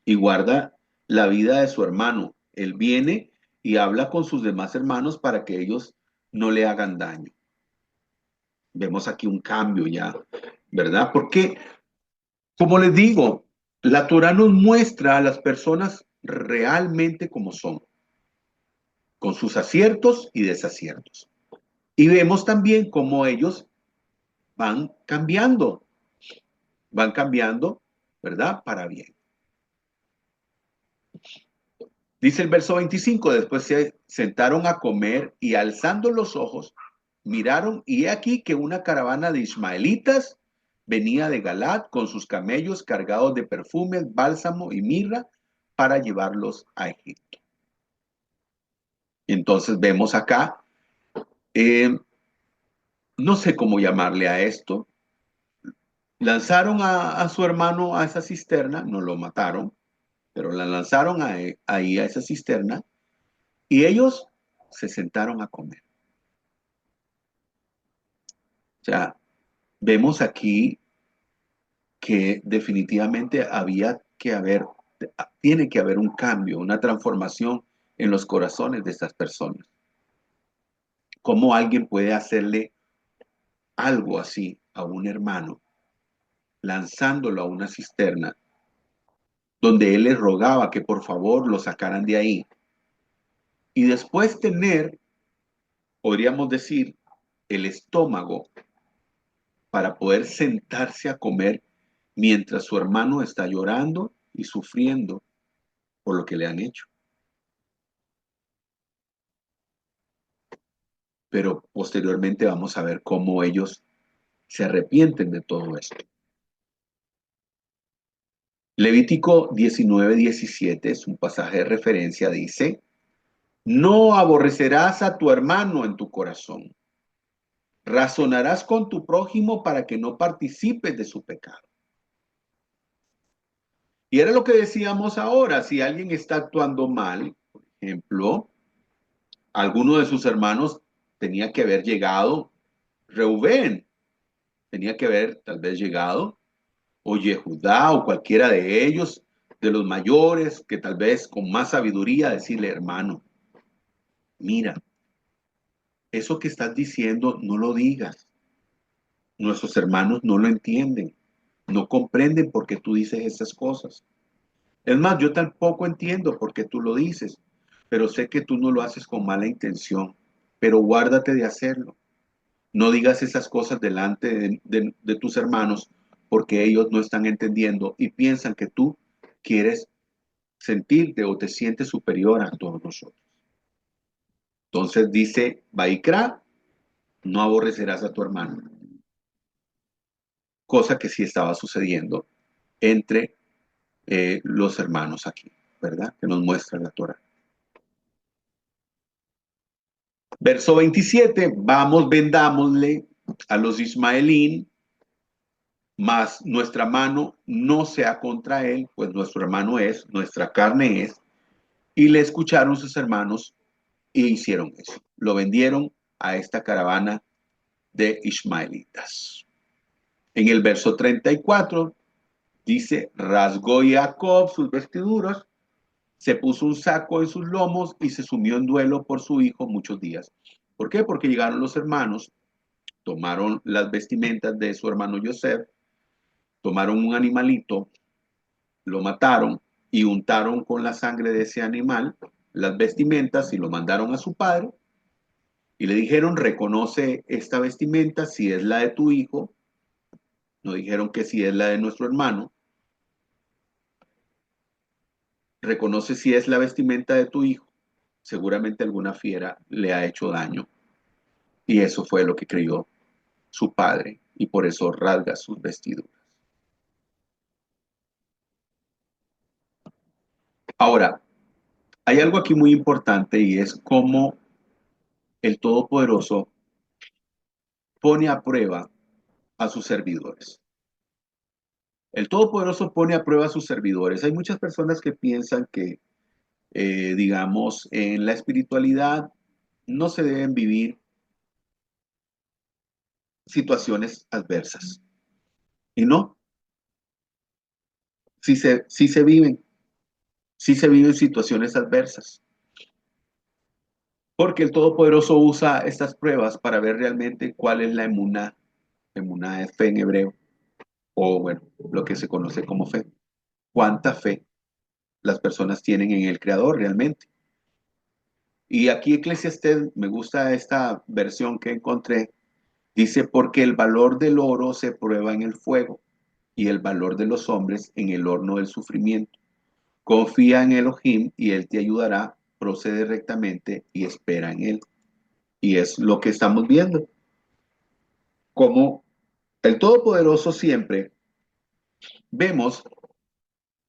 y guarda la vida de su hermano. Él viene y habla con sus demás hermanos para que ellos no le hagan daño. Vemos aquí un cambio ya, ¿verdad? Porque, como les digo, la Torah nos muestra a las personas realmente como son, con sus aciertos y desaciertos. Y vemos también cómo ellos van cambiando, ¿verdad? Para bien. Dice el verso 25, después se sentaron a comer y alzando los ojos, miraron y he aquí que una caravana de ismaelitas venía de Galat con sus camellos cargados de perfumes, bálsamo y mirra para llevarlos a Egipto. Entonces vemos acá, eh, no sé cómo llamarle a esto, lanzaron a su hermano a esa cisterna, no lo mataron, pero la lanzaron ahí a esa cisterna y ellos se sentaron a comer. O sea, vemos aquí que definitivamente tiene que haber un cambio, una transformación en los corazones de estas personas. ¿Cómo alguien puede hacerle algo así a un hermano, lanzándolo a una cisterna, donde él les rogaba que por favor lo sacaran de ahí? Y después tener, podríamos decir, el estómago para poder sentarse a comer mientras su hermano está llorando y sufriendo por lo que le han hecho. Pero posteriormente vamos a ver cómo ellos se arrepienten de todo esto. Levítico 19:17 es un pasaje de referencia, dice, no aborrecerás a tu hermano en tu corazón, razonarás con tu prójimo para que no participes de su pecado. Y era lo que decíamos ahora, si alguien está actuando mal, por ejemplo, alguno de sus hermanos tenía que haber llegado, Reubén tenía que haber tal vez llegado, o Yehudá, o cualquiera de ellos, de los mayores, que tal vez con más sabiduría decirle, hermano, mira, eso que estás diciendo no lo digas. Nuestros hermanos no lo entienden, no comprenden por qué tú dices esas cosas. Es más, yo tampoco entiendo por qué tú lo dices, pero sé que tú no lo haces con mala intención, pero guárdate de hacerlo. No digas esas cosas delante de tus hermanos porque ellos no están entendiendo y piensan que tú quieres sentirte o te sientes superior a todos nosotros. Entonces dice, Vaikra, no aborrecerás a tu hermano. Cosa que sí estaba sucediendo entre los hermanos aquí, ¿verdad? Que nos muestra la Torah. Verso 27, vamos, vendámosle a los ismaelín, mas nuestra mano no sea contra él, pues nuestro hermano es, nuestra carne es. Y le escucharon sus hermanos e hicieron eso. Lo vendieron a esta caravana de ismaelitas. En el verso 34 dice, rasgó Jacob sus vestiduras, se puso un saco en sus lomos y se sumió en duelo por su hijo muchos días. ¿Por qué? Porque llegaron los hermanos, tomaron las vestimentas de su hermano Yosef, tomaron un animalito, lo mataron y untaron con la sangre de ese animal las vestimentas y lo mandaron a su padre y le dijeron, reconoce esta vestimenta si es la de tu hijo. No dijeron que si es la de nuestro hermano. Reconoce si es la vestimenta de tu hijo. Seguramente alguna fiera le ha hecho daño. Y eso fue lo que creyó su padre y por eso rasga sus vestiduras. Ahora, hay algo aquí muy importante y es cómo el Todopoderoso pone a prueba a sus servidores. El Todopoderoso pone a prueba a sus servidores. Hay muchas personas que piensan que, digamos, en la espiritualidad no se deben vivir situaciones adversas. Y no, sí se viven, sí se viven situaciones adversas. Porque el Todopoderoso usa estas pruebas para ver realmente cuál es la emuná. Emuná es fe en hebreo, o bueno, lo que se conoce como fe. Cuánta fe las personas tienen en el Creador realmente. Y aquí Eclesiastés, me gusta esta versión que encontré, dice, porque el valor del oro se prueba en el fuego y el valor de los hombres en el horno del sufrimiento. Confía en Elohim y Él te ayudará, procede rectamente y espera en Él. Y es lo que estamos viendo, como el Todopoderoso siempre vemos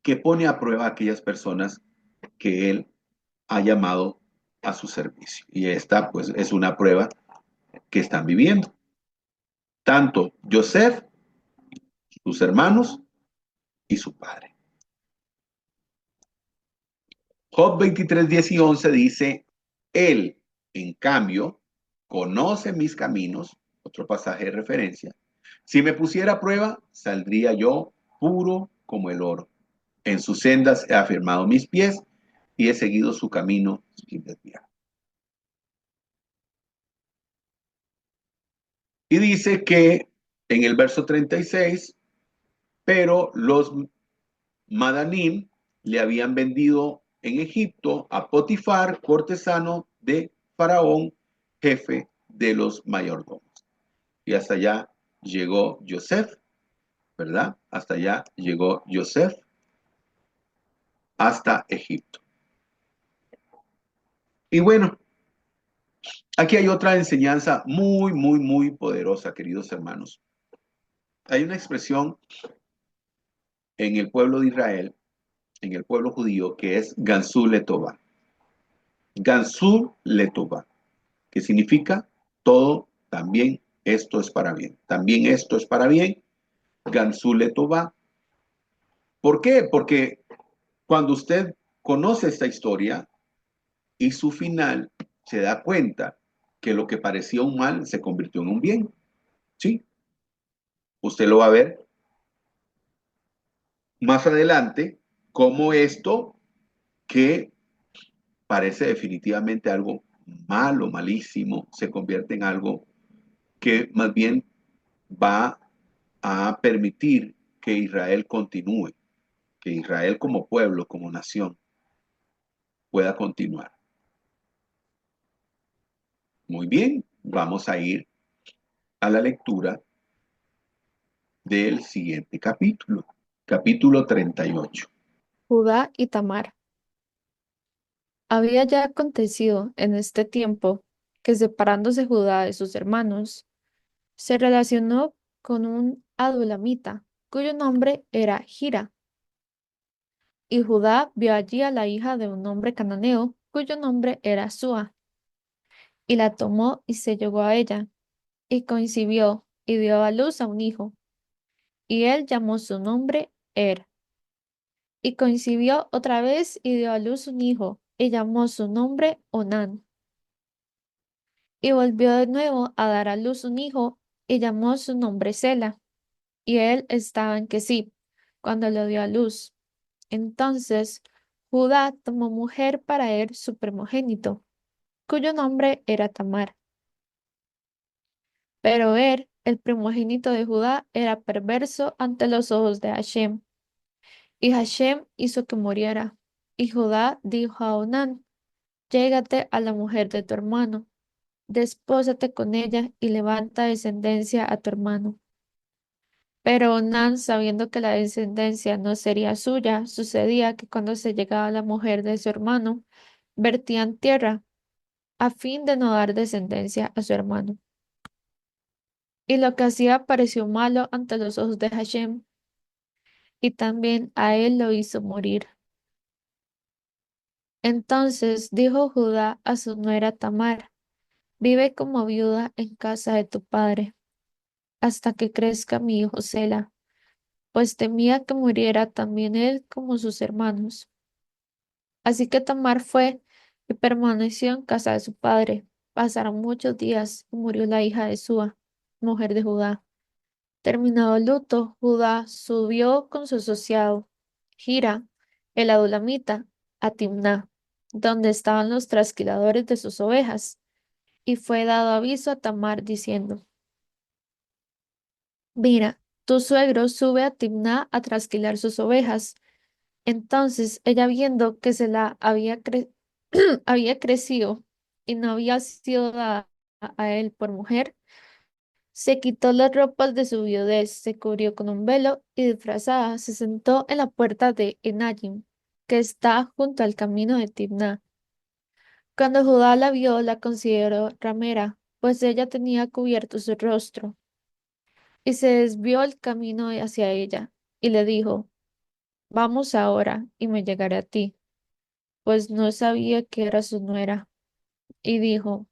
que pone a prueba a aquellas personas que Él ha llamado a su servicio. Y esta pues es una prueba que están viviendo. Tanto Joseph, sus hermanos y su padre. Job 23, 10 y 11 dice, Él, en cambio, conoce mis caminos, otro pasaje de referencia. Si me pusiera a prueba, saldría yo puro como el oro. En sus sendas he afirmado mis pies y he seguido su camino sin desviar. Y dice que en el verso 36, pero los Madanim le habían vendido en Egipto a Potifar, cortesano de Faraón, jefe de los mayordomos. Y hasta allá llegó Joseph, ¿verdad? Hasta allá llegó Joseph, hasta Egipto. Y bueno, aquí hay otra enseñanza muy, muy, muy poderosa, queridos hermanos. Hay una expresión en el pueblo de Israel, en el pueblo judío, que es Gansú Letová. Gansú Letová, que significa todo, también esto es para bien. También esto es para bien. Gansú Letová. ¿Por qué? Porque cuando usted conoce esta historia y su final, se da cuenta que lo que parecía un mal se convirtió en un bien. ¿Sí? Usted lo va a ver más adelante, como esto que parece definitivamente algo malo, malísimo, se convierte en algo que más bien va a permitir que Israel continúe, que Israel como pueblo, como nación, pueda continuar. Muy bien, vamos a ir a la lectura del siguiente capítulo, capítulo 38. Judá y Tamar. Había ya acontecido en este tiempo que separándose Judá de sus hermanos, se relacionó con un adulamita, cuyo nombre era Gira, y Judá vio allí a la hija de un hombre cananeo, cuyo nombre era Sua, y la tomó y se llegó a ella, y concibió, y dio a luz a un hijo, y él llamó su nombre Er, y concibió otra vez y dio a luz un hijo, y llamó su nombre Onán. Y volvió de nuevo a dar a luz un hijo, y llamó su nombre Sela. Y él estaba en que sí, cuando lo dio a luz. Entonces Judá tomó mujer para él su primogénito, cuyo nombre era Tamar. Pero él, el primogénito de Judá, era perverso ante los ojos de Hashem. Y Hashem hizo que muriera. Y Judá dijo a Onán, llégate a la mujer de tu hermano, despósate con ella y levanta descendencia a tu hermano. Pero Onán, sabiendo que la descendencia no sería suya, sucedía que cuando se llegaba a la mujer de su hermano, vertían tierra, a fin de no dar descendencia a su hermano. Y lo que hacía pareció malo ante los ojos de Hashem, y también a él lo hizo morir. Entonces dijo Judá a su nuera Tamar, vive como viuda en casa de tu padre, hasta que crezca mi hijo Sela, pues temía que muriera también él como sus hermanos. Así que Tamar fue y permaneció en casa de su padre. Pasaron muchos días y murió la hija de Sua, mujer de Judá. Terminado el luto, Judá subió con su asociado, Gira, el adulamita, a Timná, donde estaban los trasquiladores de sus ovejas, y fue dado aviso a Tamar diciendo, mira, tu suegro sube a Timná a trasquilar sus ovejas. Entonces ella viendo que se la había crecido y no había sido dada a él por mujer, se quitó las ropas de su viudez, se cubrió con un velo y disfrazada se sentó en la puerta de Enayim. que está junto al camino de Timná. Cuando Judá la vio, la consideró ramera, pues ella tenía cubierto su rostro, y se desvió el camino hacia ella, y le dijo, vamos ahora, y me llegaré a ti, pues no sabía que era su nuera. Y dijo,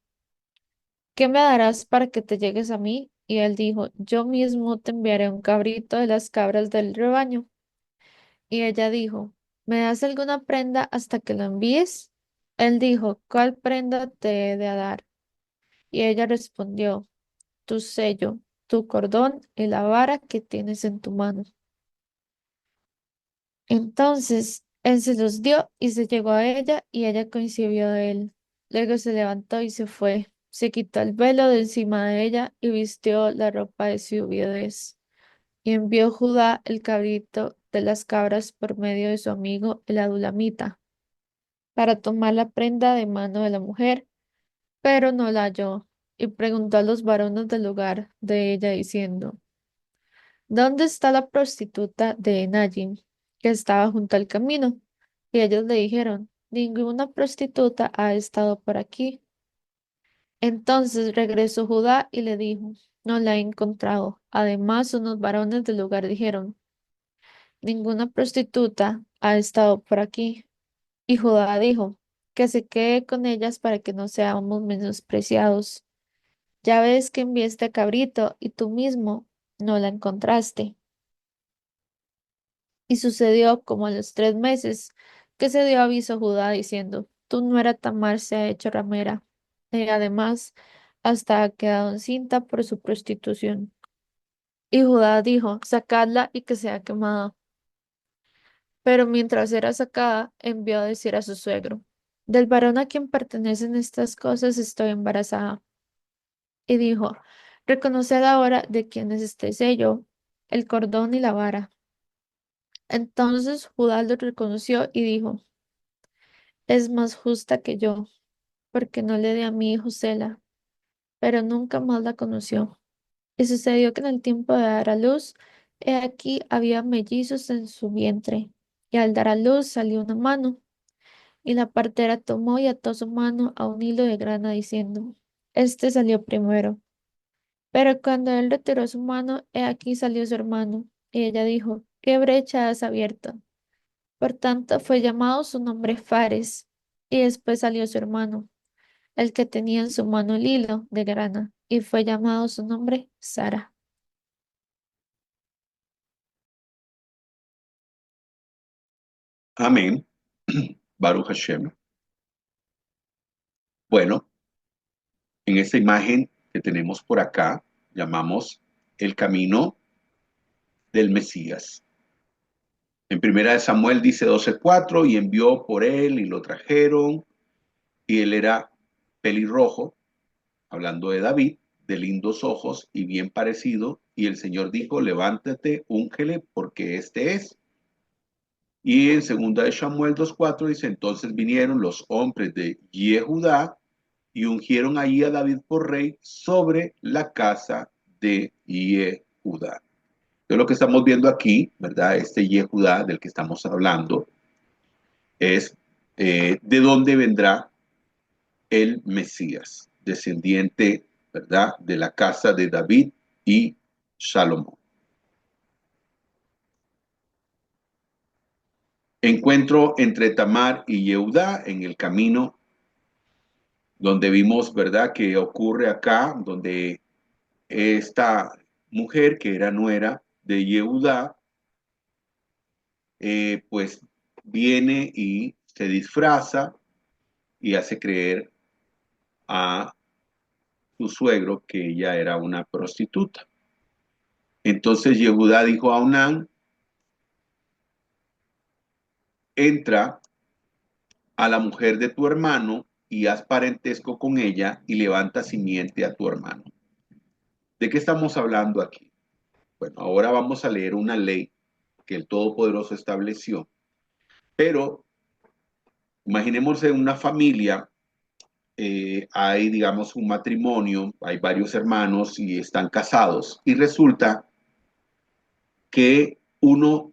¿qué me darás para que te llegues a mí? Y él dijo, yo mismo te enviaré un cabrito de las cabras del rebaño. Y ella dijo, ¿me das alguna prenda hasta que lo envíes? Él dijo, ¿cuál prenda te he de dar? Y ella respondió, tu sello, tu cordón y la vara que tienes en tu mano. Entonces él se los dio y se llegó a ella y ella concibió de él. Luego se levantó y se fue. Se quitó el velo de encima de ella y vistió la ropa de su viudez. Y envió Judá el cabrito de las cabras por medio de su amigo el adulamita para tomar la prenda de mano de la mujer, pero no la halló. Y preguntó a los varones del lugar de ella diciendo, ¿dónde está la prostituta de Enayim, que estaba junto al camino? Y ellos le dijeron, ninguna prostituta ha estado por aquí. Entonces regresó Judá y le dijo, no la he encontrado. Además, unos varones del lugar dijeron, ninguna prostituta ha estado por aquí. Y Judá dijo, que se quede con ellas para que no seamos menospreciados. Ya ves que envié este cabrito y tú mismo no la encontraste. Y sucedió como a los 3 meses que se dio aviso a Judá diciendo, tu nuera Tamar se ha hecho ramera. Y además, hasta ha quedado encinta por su prostitución. Y Judá dijo, sacadla y que sea quemada. Pero mientras era sacada, envió a decir a su suegro, del varón a quien pertenecen estas cosas estoy embarazada. Y dijo, reconoced ahora de quién es este sello, el cordón y la vara. Entonces Judá lo reconoció y dijo, es más justa que yo, porque no le di a mi hijo Sela, pero nunca más la conoció. Y sucedió que en el tiempo de dar a luz, he aquí había mellizos en su vientre, y al dar a luz salió una mano, y la partera tomó y ató su mano a un hilo de grana, diciendo, este salió primero. Pero cuando él retiró su mano, he aquí salió su hermano, y ella dijo, ¿qué brecha has abierto? Por tanto, fue llamado su nombre Fares, y después salió su hermano, el que tenía en su mano el hilo de grana, y fue llamado su nombre Sara. Amén. Baruch Hashem. Bueno, en esta imagen que tenemos por acá, llamamos el camino del Mesías. En primera de Samuel dice 12:4, y envió por él y lo trajeron, y él era pelirrojo, hablando de David, de lindos ojos y bien parecido, y el Señor dijo, levántate, úngele, porque este es. Y en segunda de Samuel 2:4 dice, entonces vinieron los hombres de Yehudá y ungieron allí a David por rey sobre la casa de Yehudá. Entonces lo que estamos viendo aquí, ¿verdad? Este Yehudá del que estamos hablando es de dónde vendrá el Mesías, descendiente, ¿verdad? De la casa de David y Salomón. Encuentro entre Tamar y Yehudá en el camino donde vimos, ¿verdad? Que ocurre acá, donde esta mujer que era nuera de Yehudá, pues viene y se disfraza y hace creer a su suegro que ella era una prostituta. Entonces Yehudá dijo a Onán, entra a la mujer de tu hermano y haz parentesco con ella y levanta simiente a tu hermano. ¿De qué estamos hablando aquí? Bueno, ahora vamos a leer una ley que el Todopoderoso estableció, pero imaginemos en una familia, hay, digamos, un matrimonio, hay varios hermanos y están casados, y resulta que uno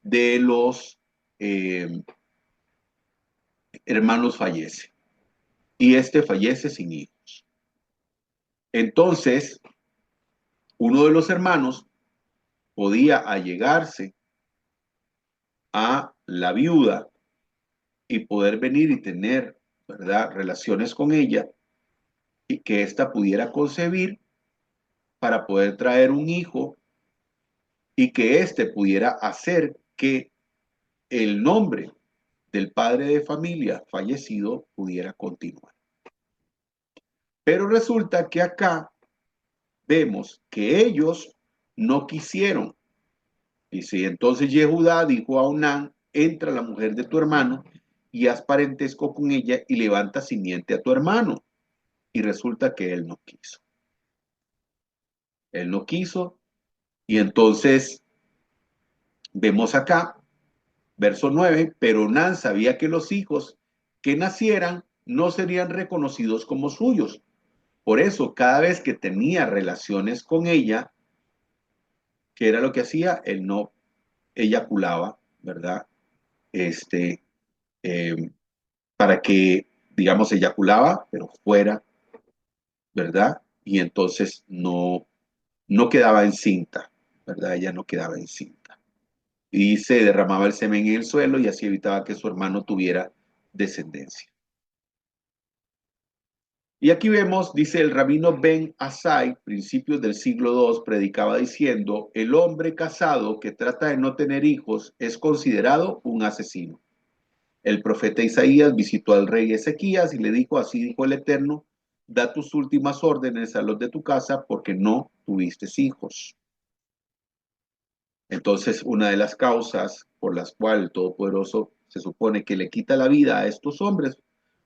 de los hermanos fallece. Y este fallece sin hijos. Entonces, uno de los hermanos podía allegarse a la viuda y poder venir y tener, ¿verdad?, relaciones con ella y que ésta pudiera concebir para poder traer un hijo y que éste pudiera hacer que el nombre del padre de familia fallecido pudiera continuar. Pero resulta que acá vemos que ellos no quisieron. Dice, entonces Yehudá dijo a Onán, entra la mujer de tu hermano y haz parentesco con ella y levanta simiente a tu hermano. Y resulta que él no quiso. Él no quiso. Y entonces vemos acá, verso 9, pero Onán sabía que los hijos que nacieran no serían reconocidos como suyos. Por eso, cada vez que tenía relaciones con ella, ¿qué era lo que hacía? Él no eyaculaba, ¿verdad? Este, eh, para que, digamos, eyaculaba, pero fuera, ¿verdad? Y entonces no quedaba encinta, ¿verdad? Ella no quedaba encinta. Y se derramaba el semen en el suelo y así evitaba que su hermano tuviera descendencia. Y aquí vemos, dice el rabino Ben Asai, principios del siglo II, predicaba diciendo, el hombre casado que trata de no tener hijos es considerado un asesino. El profeta Isaías visitó al rey Ezequías y le dijo, así dijo el Eterno, da tus últimas órdenes a los de tu casa porque no tuviste hijos. Entonces, una de las causas por las cuales el Todopoderoso se supone que le quita la vida a estos hombres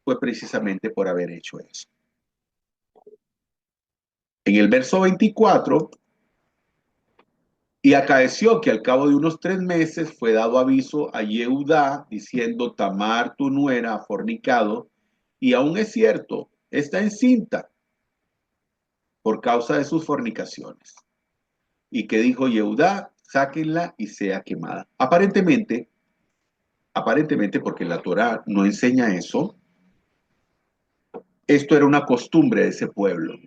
fue precisamente por haber hecho eso. En el verso 24, y acaeció que al cabo de unos 3 meses fue dado aviso a Yehudá diciendo, Tamar tu nuera ha fornicado, y aún es cierto, está encinta por causa de sus fornicaciones. Y que dijo Yehudá, sáquenla y sea quemada. Aparentemente, porque la Torá no enseña eso, esto era una costumbre de ese pueblo,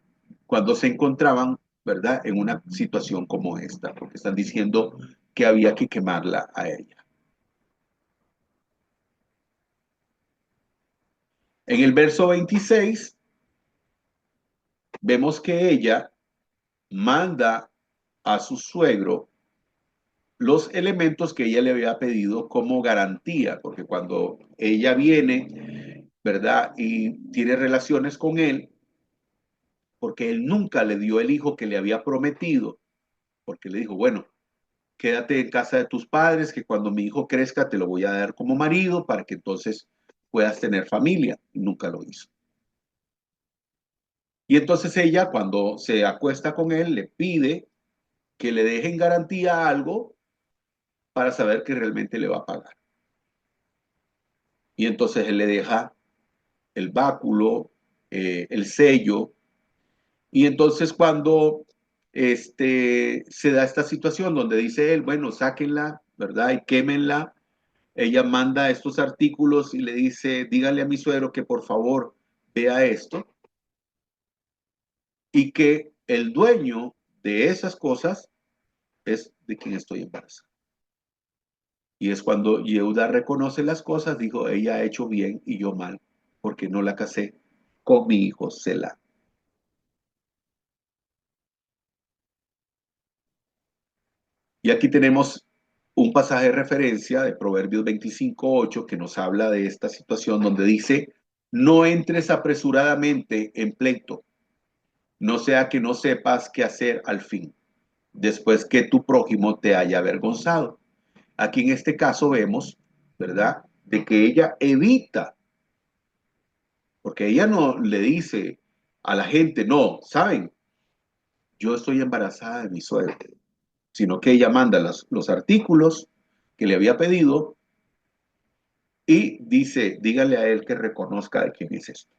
cuando se encontraban, ¿verdad?, en una situación como esta, porque están diciendo que había que quemarla a ella. En el verso 26, vemos que ella manda a su suegro los elementos que ella le había pedido como garantía, porque cuando ella viene, ¿verdad?, y tiene relaciones con él, porque él nunca le dio el hijo que le había prometido, porque le dijo, bueno, quédate en casa de tus padres, que cuando mi hijo crezca te lo voy a dar como marido para que entonces puedas tener familia. Y nunca lo hizo. Y entonces ella, cuando se acuesta con él, le pide que le deje en garantía algo para saber que realmente le va a pagar. Y entonces él le deja el báculo, el sello. Y entonces cuando se da esta situación donde dice él, bueno, sáquenla, ¿verdad? Y quémenla. Ella manda estos artículos y le dice, dígale a mi suegro que por favor vea esto y que el dueño de esas cosas es de quien estoy embarazada. Y es cuando Yehuda reconoce las cosas, dijo, ella ha hecho bien y yo mal, porque no la casé con mi hijo Selah. Y aquí tenemos un pasaje de referencia de Proverbios 25:8 que nos habla de esta situación donde dice, no entres apresuradamente en pleito, no sea que no sepas qué hacer al fin, después que tu prójimo te haya avergonzado. Aquí en este caso vemos, ¿verdad?, de que ella evita, porque ella no le dice a la gente, no, ¿saben? Yo estoy embarazada de mi suegro, sino que ella manda los artículos que le había pedido y dice, dígale a él que reconozca de quién es esto.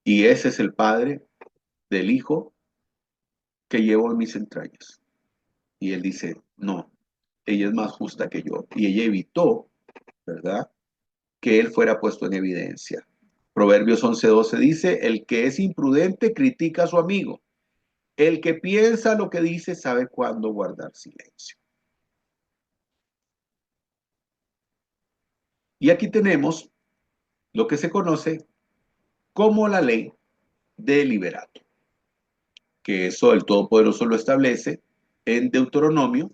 Y ese es el padre del hijo que llevo en mis entrañas. Y él dice, no, ella es más justa que yo. Y ella evitó, ¿verdad?, que él fuera puesto en evidencia. Proverbios 11:12 dice, el que es imprudente critica a su amigo. El que piensa lo que dice sabe cuándo guardar silencio. Y aquí tenemos lo que se conoce como la ley del liberato, que eso el Todopoderoso lo establece en Deuteronomio,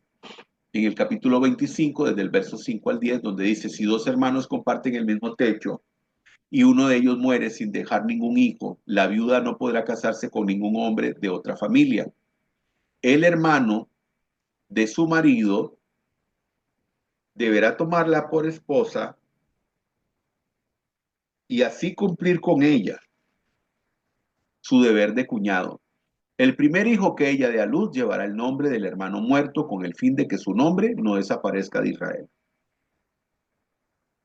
en el capítulo 25, desde el verso 5 al 10, donde dice, si dos hermanos comparten el mismo techo y uno de ellos muere sin dejar ningún hijo, la viuda no podrá casarse con ningún hombre de otra familia. El hermano de su marido deberá tomarla por esposa y así cumplir con ella su deber de cuñado. El primer hijo que ella dé a luz llevará el nombre del hermano muerto con el fin de que su nombre no desaparezca de Israel.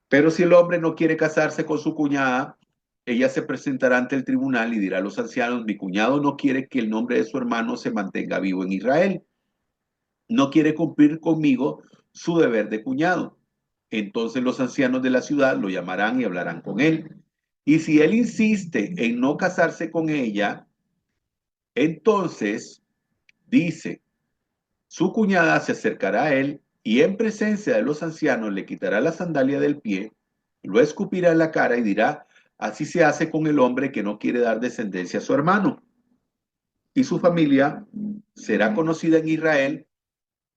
Pero si el hombre no quiere casarse con su cuñada, ella se presentará ante el tribunal y dirá a los ancianos, mi cuñado no quiere que el nombre de su hermano se mantenga vivo en Israel. No quiere cumplir conmigo su deber de cuñado. Entonces los ancianos de la ciudad lo llamarán y hablarán con él. Y si él insiste en no casarse con ella, entonces dice, su cuñada se acercará a él y en presencia de los ancianos le quitará la sandalia del pie, lo escupirá en la cara y dirá, así se hace con el hombre que no quiere dar descendencia a su hermano. Y su familia será conocida en Israel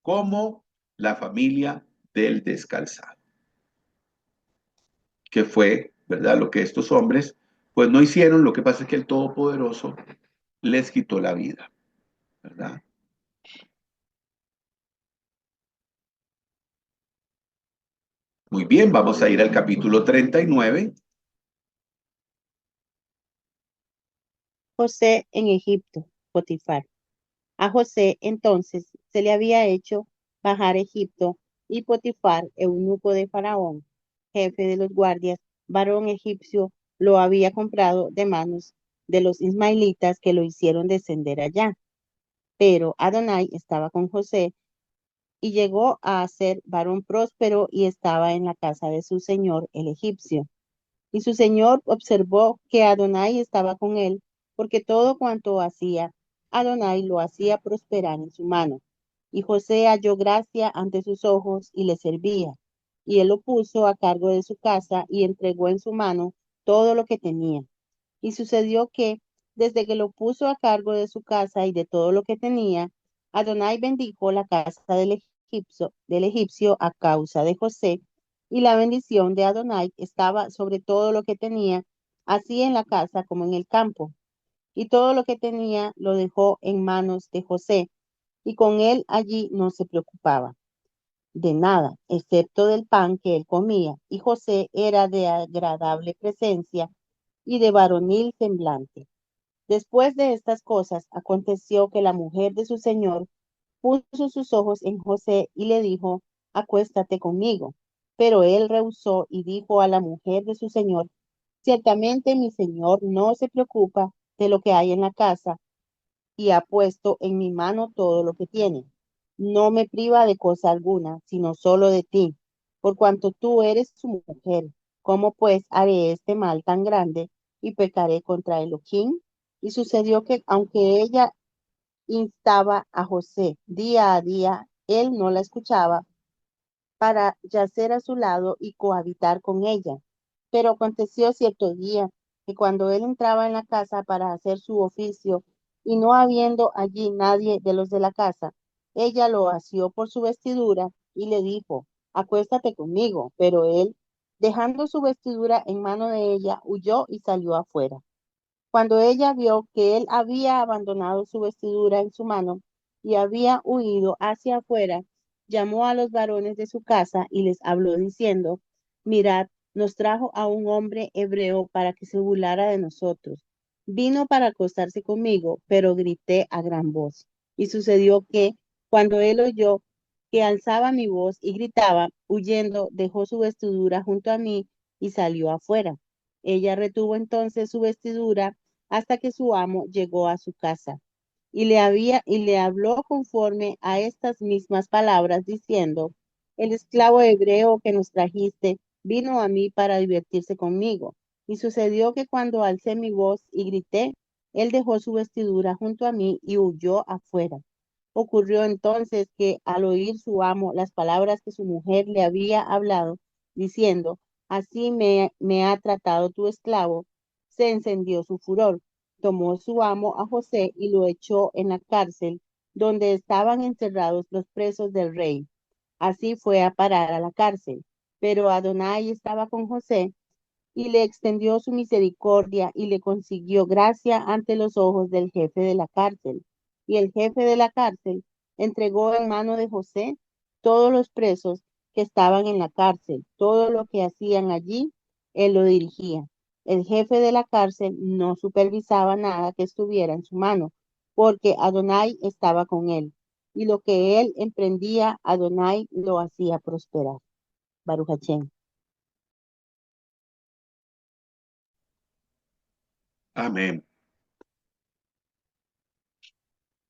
como la familia del descalzado. Que fue, ¿verdad? Lo que estos hombres, pues no hicieron, lo que pasa es que el Todopoderoso les quitó la vida, ¿verdad? Muy bien, vamos a ir al capítulo 39. José en Egipto, Potifar. A José entonces se le había hecho bajar a Egipto y Potifar, eunuco de Faraón, jefe de los guardias, varón egipcio, lo había comprado de manos de los ismaelitas que lo hicieron descender allá. Pero Adonai estaba con José y llegó a ser varón próspero y estaba en la casa de su señor el egipcio. Y su señor observó que Adonai estaba con él, porque todo cuanto hacía, Adonai lo hacía prosperar en su mano. Y José halló gracia ante sus ojos y le servía. Y él lo puso a cargo de su casa y entregó en su mano todo lo que tenía. Y sucedió que, desde que lo puso a cargo de su casa y de todo lo que tenía, Adonai bendijo la casa del egipcio a causa de José, y la bendición de Adonai estaba sobre todo lo que tenía, así en la casa como en el campo. Y todo lo que tenía lo dejó en manos de José, y con él allí no se preocupaba de nada, excepto del pan que él comía, y José era de agradable presencia y de varonil semblante. Después de estas cosas, aconteció que la mujer de su señor puso sus ojos en José y le dijo, acuéstate conmigo. Pero él rehusó y dijo a la mujer de su señor, ciertamente mi señor no se preocupa de lo que hay en la casa y ha puesto en mi mano todo lo que tiene. No me priva de cosa alguna, sino solo de ti, por cuanto tú eres su mujer. ¿Cómo pues haré este mal tan grande y pecaré contra Elohim? Y sucedió que, aunque ella instaba a José día a día, él no la escuchaba para yacer a su lado y cohabitar con ella. Pero aconteció cierto día que cuando él entraba en la casa para hacer su oficio y no habiendo allí nadie de los de la casa, ella lo asió por su vestidura y le dijo, acuéstate conmigo. Pero él, dejando su vestidura en mano de ella, huyó y salió afuera. Cuando ella vio que él había abandonado su vestidura en su mano y había huido hacia afuera, llamó a los varones de su casa y les habló diciendo, mirad, nos trajo a un hombre hebreo para que se burlara de nosotros. Vino para acostarse conmigo, pero grité a gran voz. Y sucedió que, cuando él oyó que alzaba mi voz y gritaba, huyendo, dejó su vestidura junto a mí y salió afuera. Ella retuvo entonces su vestidura hasta que su amo llegó a su casa y le habló conforme a estas mismas palabras, diciendo, el esclavo hebreo que nos trajiste vino a mí para divertirse conmigo. Y sucedió que cuando alcé mi voz y grité, él dejó su vestidura junto a mí y huyó afuera. Ocurrió entonces que al oír su amo las palabras que su mujer le había hablado, diciendo, así me ha tratado tu esclavo, se encendió su furor. Tomó su amo a José y lo echó en la cárcel donde estaban encerrados los presos del rey. Así fue a parar a la cárcel. Pero Adonai estaba con José y le extendió su misericordia y le consiguió gracia ante los ojos del jefe de la cárcel. Y el jefe de la cárcel entregó en mano de José todos los presos que estaban en la cárcel, todo lo que hacían allí, él lo dirigía. El jefe de la cárcel no supervisaba nada que estuviera en su mano, porque Adonai estaba con él. Y lo que él emprendía, Adonai lo hacía prosperar. Baruch Hashem. Amén.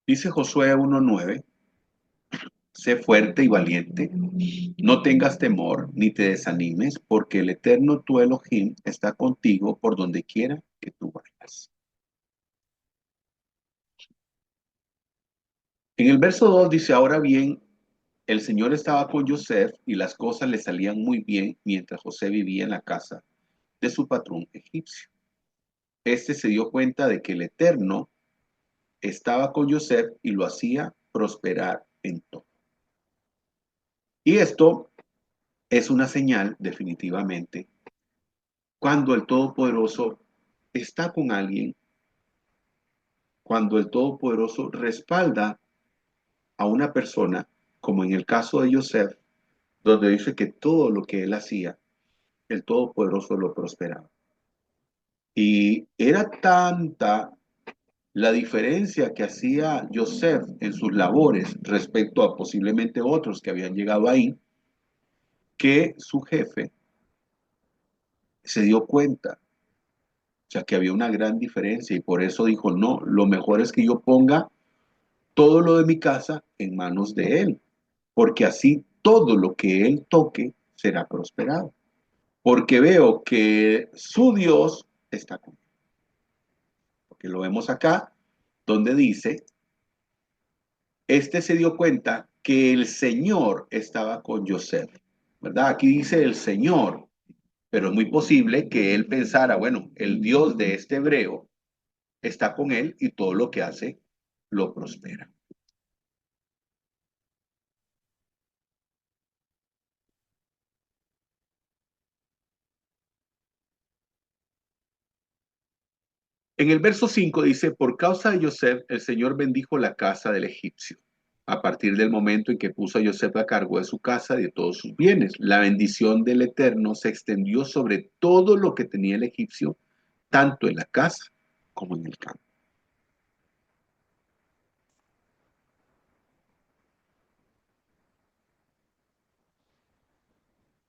Dice Josué 1:9, sé fuerte y valiente, no tengas temor ni te desanimes, porque el eterno tu Elohim está contigo por donde quiera que tú vayas. En el verso 2 dice, ahora bien, el Señor estaba con José y las cosas le salían muy bien mientras José vivía en la casa de su patrón egipcio. Este se dio cuenta de que el Eterno estaba con José y lo hacía prosperar en todo. Y esto es una señal, definitivamente, cuando el Todopoderoso está con alguien, cuando el Todopoderoso respalda a una persona, como en el caso de José, donde dice que todo lo que él hacía, el Todopoderoso lo prosperaba. Y era tanta la diferencia que hacía Joseph en sus labores respecto a posiblemente otros que habían llegado ahí, que su jefe se dio cuenta, o sea, que había una gran diferencia y por eso dijo, no, lo mejor es que yo ponga todo lo de mi casa en manos de él, porque así todo lo que él toque será prosperado, porque veo que su Dios está con él. Porque lo vemos acá, donde dice, este se dio cuenta que el Señor estaba con Joseph, ¿verdad? Aquí dice el Señor, pero es muy posible que él pensara, bueno, el Dios de este hebreo está con él y todo lo que hace lo prospera. En el verso 5 dice, por causa de Joseph, el Señor bendijo la casa del egipcio. A partir del momento en que puso a Joseph a cargo de su casa y de todos sus bienes, la bendición del Eterno se extendió sobre todo lo que tenía el egipcio, tanto en la casa como en el campo.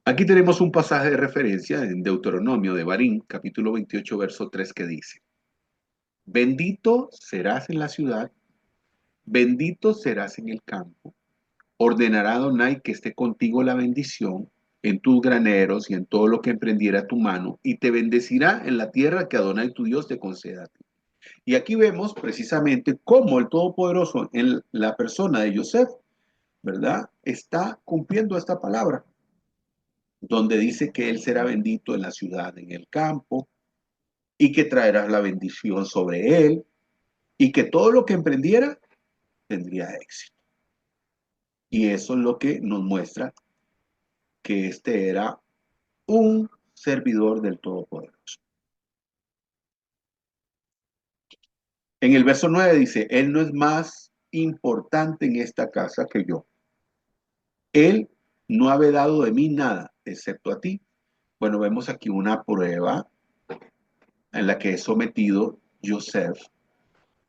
Aquí tenemos un pasaje de referencia en Deuteronomio de Barín, capítulo 28, verso 3, que dice, bendito serás en la ciudad, bendito serás en el campo. Ordenará Adonai que esté contigo la bendición en tus graneros y en todo lo que emprendiera tu mano, y te bendecirá en la tierra que Adonai tu Dios te conceda a ti. Y aquí vemos precisamente cómo el Todopoderoso en la persona de Joseph, ¿verdad? Está cumpliendo esta palabra, donde dice que él será bendito en la ciudad, en el campo, y que traerás la bendición sobre él, y que todo lo que emprendiera tendría éxito. Y eso es lo que nos muestra que este era un servidor del Todopoderoso. En el verso 9 dice, él no es más importante en esta casa que yo. Él no ha vedado de mí nada, excepto a ti. Bueno, vemos aquí una prueba en la que es sometido Joseph,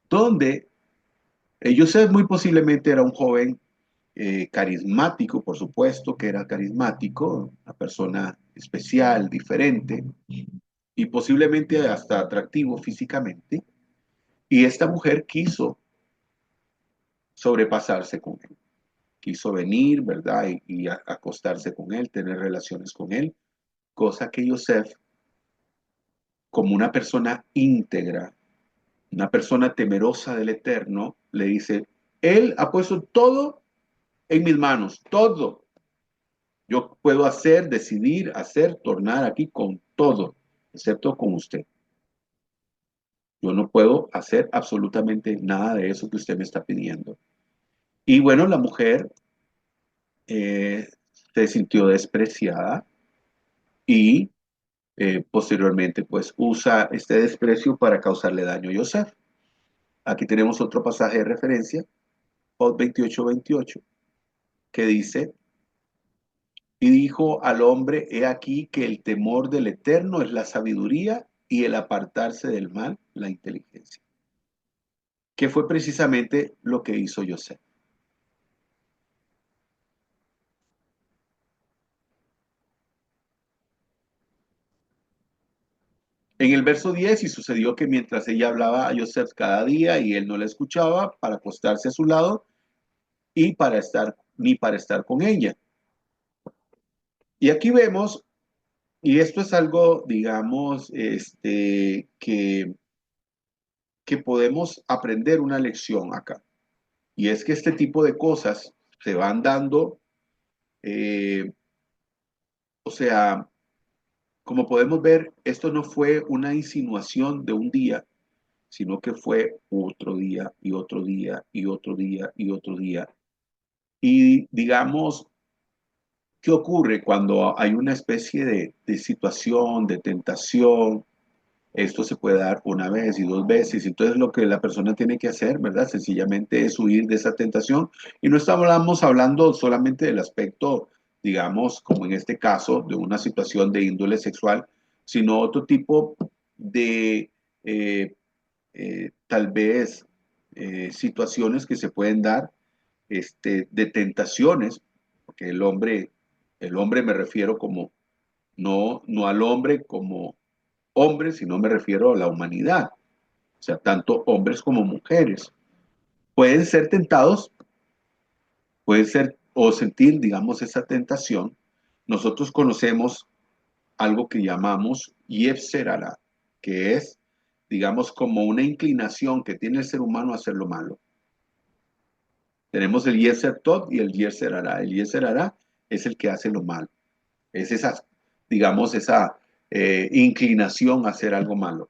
donde Joseph muy posiblemente era un joven carismático, por supuesto que era carismático, una persona especial, diferente, y posiblemente hasta atractivo físicamente. Y esta mujer quiso sobrepasarse con él, quiso venir, ¿verdad? Y acostarse con él, tener relaciones con él, cosa que Yosef, como una persona íntegra, una persona temerosa del Eterno, le dice, Él ha puesto todo en mis manos, todo. Yo puedo hacer, decidir, hacer, tornar aquí con todo, excepto con usted. Yo no puedo hacer absolutamente nada de eso que usted me está pidiendo. Y bueno, la mujer eh, se sintió despreciada y posteriormente pues usa este desprecio para causarle daño a Yosef. Aquí tenemos otro pasaje de referencia, Job 28:28, que dice, y dijo al hombre, he aquí que el temor del Eterno es la sabiduría y el apartarse del mal, la inteligencia. Que fue precisamente lo que hizo Yosef. En el verso 10, y sucedió que mientras ella hablaba a Yosef cada día y él no la escuchaba para acostarse a su lado y para estar con ella. Y aquí vemos, y esto es algo, digamos, que podemos aprender una lección acá. Y es que este tipo de cosas se van dando, eh, o sea, como podemos ver, esto no fue una insinuación de un día, sino que fue otro día y otro día y otro día y otro día. Y digamos, ¿qué ocurre cuando hay una especie de situación, de tentación? Esto se puede dar una vez y dos veces. Entonces lo que la persona tiene que hacer, ¿verdad? Sencillamente es huir de esa tentación. Y no estamos hablando solamente del aspecto, digamos, como en este caso, de una situación de índole sexual, sino otro tipo de, eh, tal vez, situaciones que se pueden dar, de tentaciones, porque el hombre me refiero como, no al hombre como hombres, sino me refiero a la humanidad, o sea, tanto hombres como mujeres. Pueden ser tentados, pueden ser o sentir, digamos, esa tentación. Nosotros conocemos algo que llamamos Yetzer Hara, que es, digamos, como una inclinación que tiene el ser humano a hacer lo malo. Tenemos el Yetzer Tov y el Yetzer Hara. El Yetzer Hara es el que hace lo malo. Es esa, digamos, esa inclinación a hacer algo malo,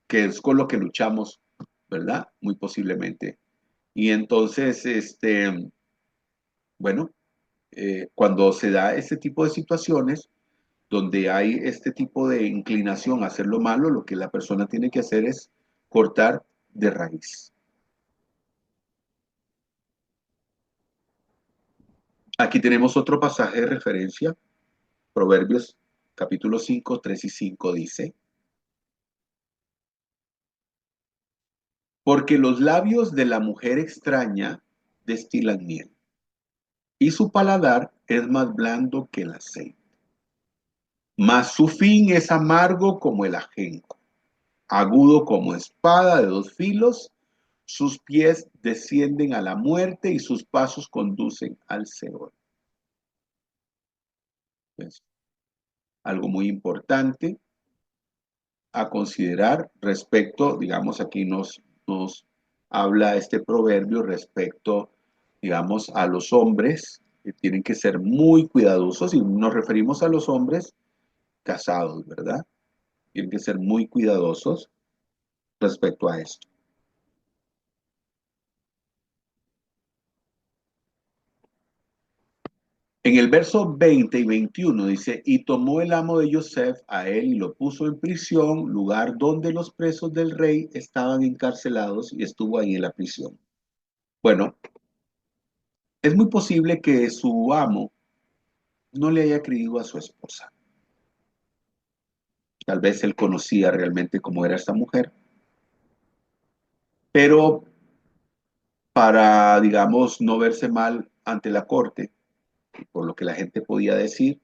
que es con lo que luchamos, ¿verdad? Muy posiblemente. Y entonces, bueno, cuando se da este tipo de situaciones, donde hay este tipo de inclinación a hacer lo malo, lo que la persona tiene que hacer es cortar de raíz. Aquí tenemos otro pasaje de referencia, Proverbios capítulo 5, 3 y 5 dice, porque los labios de la mujer extraña destilan miel, y su paladar es más blando que el aceite. Mas su fin es amargo como el ajenjo, agudo como espada de dos filos, sus pies descienden a la muerte y sus pasos conducen al Seol. Es algo muy importante a considerar respecto, digamos, aquí nos habla este proverbio respecto, digamos, a los hombres que tienen que ser muy cuidadosos y nos referimos a los hombres casados, ¿verdad? Tienen que ser muy cuidadosos respecto a esto. En el verso 20 y 21 dice, y tomó el amo de Yosef a él y lo puso en prisión, lugar donde los presos del rey estaban encarcelados y estuvo ahí en la prisión. Bueno, es muy posible que su amo no le haya creído a su esposa. Tal vez él conocía realmente cómo era esta mujer, pero para, digamos, no verse mal ante la corte, por lo que la gente podía decir,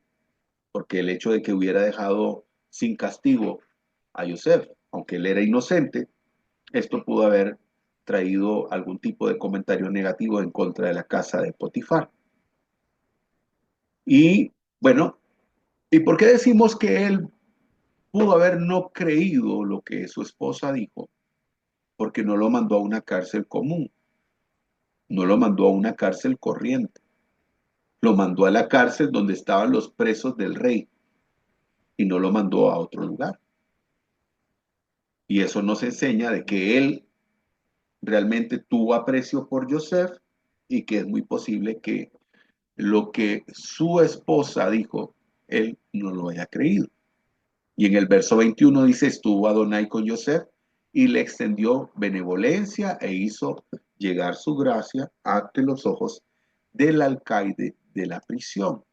porque el hecho de que hubiera dejado sin castigo a Yosef, aunque él era inocente, esto pudo haber traído algún tipo de comentario negativo en contra de la casa de Potifar. Y bueno, ¿Y por qué decimos que él pudo haber no creído lo que su esposa dijo? Porque no lo mandó a una cárcel común, no lo mandó a una cárcel corriente, lo mandó a la cárcel donde estaban los presos del rey y no lo mandó a otro lugar. Y eso nos enseña de que él realmente tuvo aprecio por Joseph y que es muy posible que lo que su esposa dijo, él no lo haya creído. Y en el verso 21 dice, estuvo Adonai con Joseph y le extendió benevolencia e hizo llegar su gracia ante los ojos del alcaide de la prisión.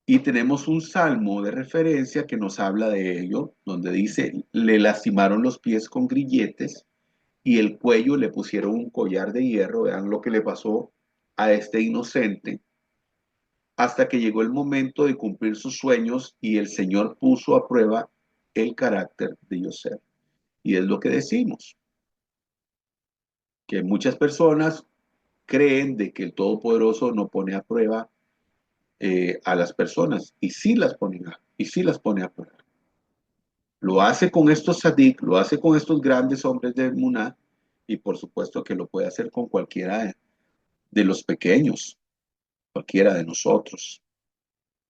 Y tenemos un salmo de referencia que nos habla de ello, donde dice, le lastimaron los pies con grilletes y el cuello le pusieron un collar de hierro. Vean lo que le pasó a este inocente, hasta que llegó el momento de cumplir sus sueños y el Señor puso a prueba el carácter de Joseph. Y es lo que decimos, que muchas personas creen de que el Todopoderoso no pone a prueba a las personas, y sí las pone a prueba. Lo hace con estos sadik, lo hace con estos grandes hombres de Muná, y por supuesto que lo puede hacer con cualquiera de los pequeños, cualquiera de nosotros.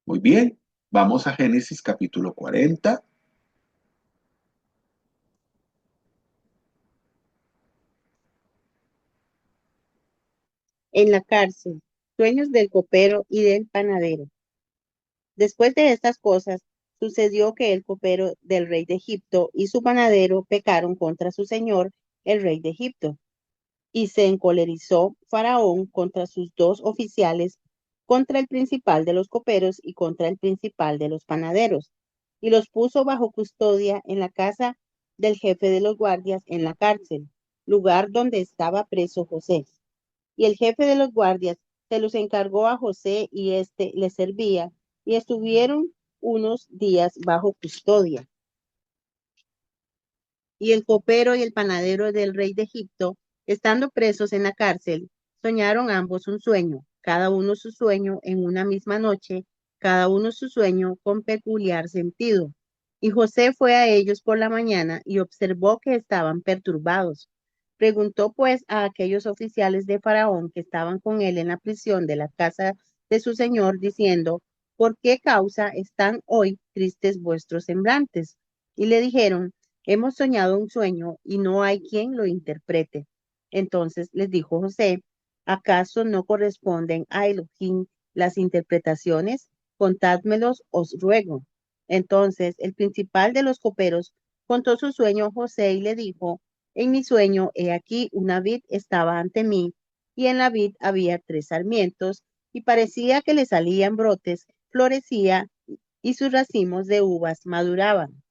Muy bien, vamos a Génesis capítulo 40. En la cárcel, sueños del copero y del panadero. Después de estas cosas, sucedió que el copero del rey de Egipto y su panadero pecaron contra su señor, el rey de Egipto. Y se encolerizó Faraón contra sus dos oficiales, contra el principal de los coperos y contra el principal de los panaderos, y los puso bajo custodia en la casa del jefe de los guardias en la cárcel, lugar donde estaba preso José. Y el jefe de los guardias se los encargó a José y éste le servía, y estuvieron unos días bajo custodia. Y el copero y el panadero del rey de Egipto, estando presos en la cárcel, soñaron ambos un sueño, cada uno su sueño en una misma noche, cada uno su sueño con peculiar sentido. Y José fue a ellos por la mañana y observó que estaban perturbados. Preguntó pues a aquellos oficiales de Faraón que estaban con él en la prisión de la casa de su señor, diciendo, ¿por qué causa están hoy tristes vuestros semblantes? Y le dijeron, hemos soñado un sueño y no hay quien lo interprete. Entonces les dijo José, ¿acaso no corresponden a Elohim las interpretaciones? Contádmelos, os ruego. Entonces el principal de los coperos contó su sueño a José y le dijo, en mi sueño, he aquí una vid estaba ante mí, y en la vid había 3 sarmientos, y parecía que le salían brotes, florecía, y sus racimos de uvas maduraban.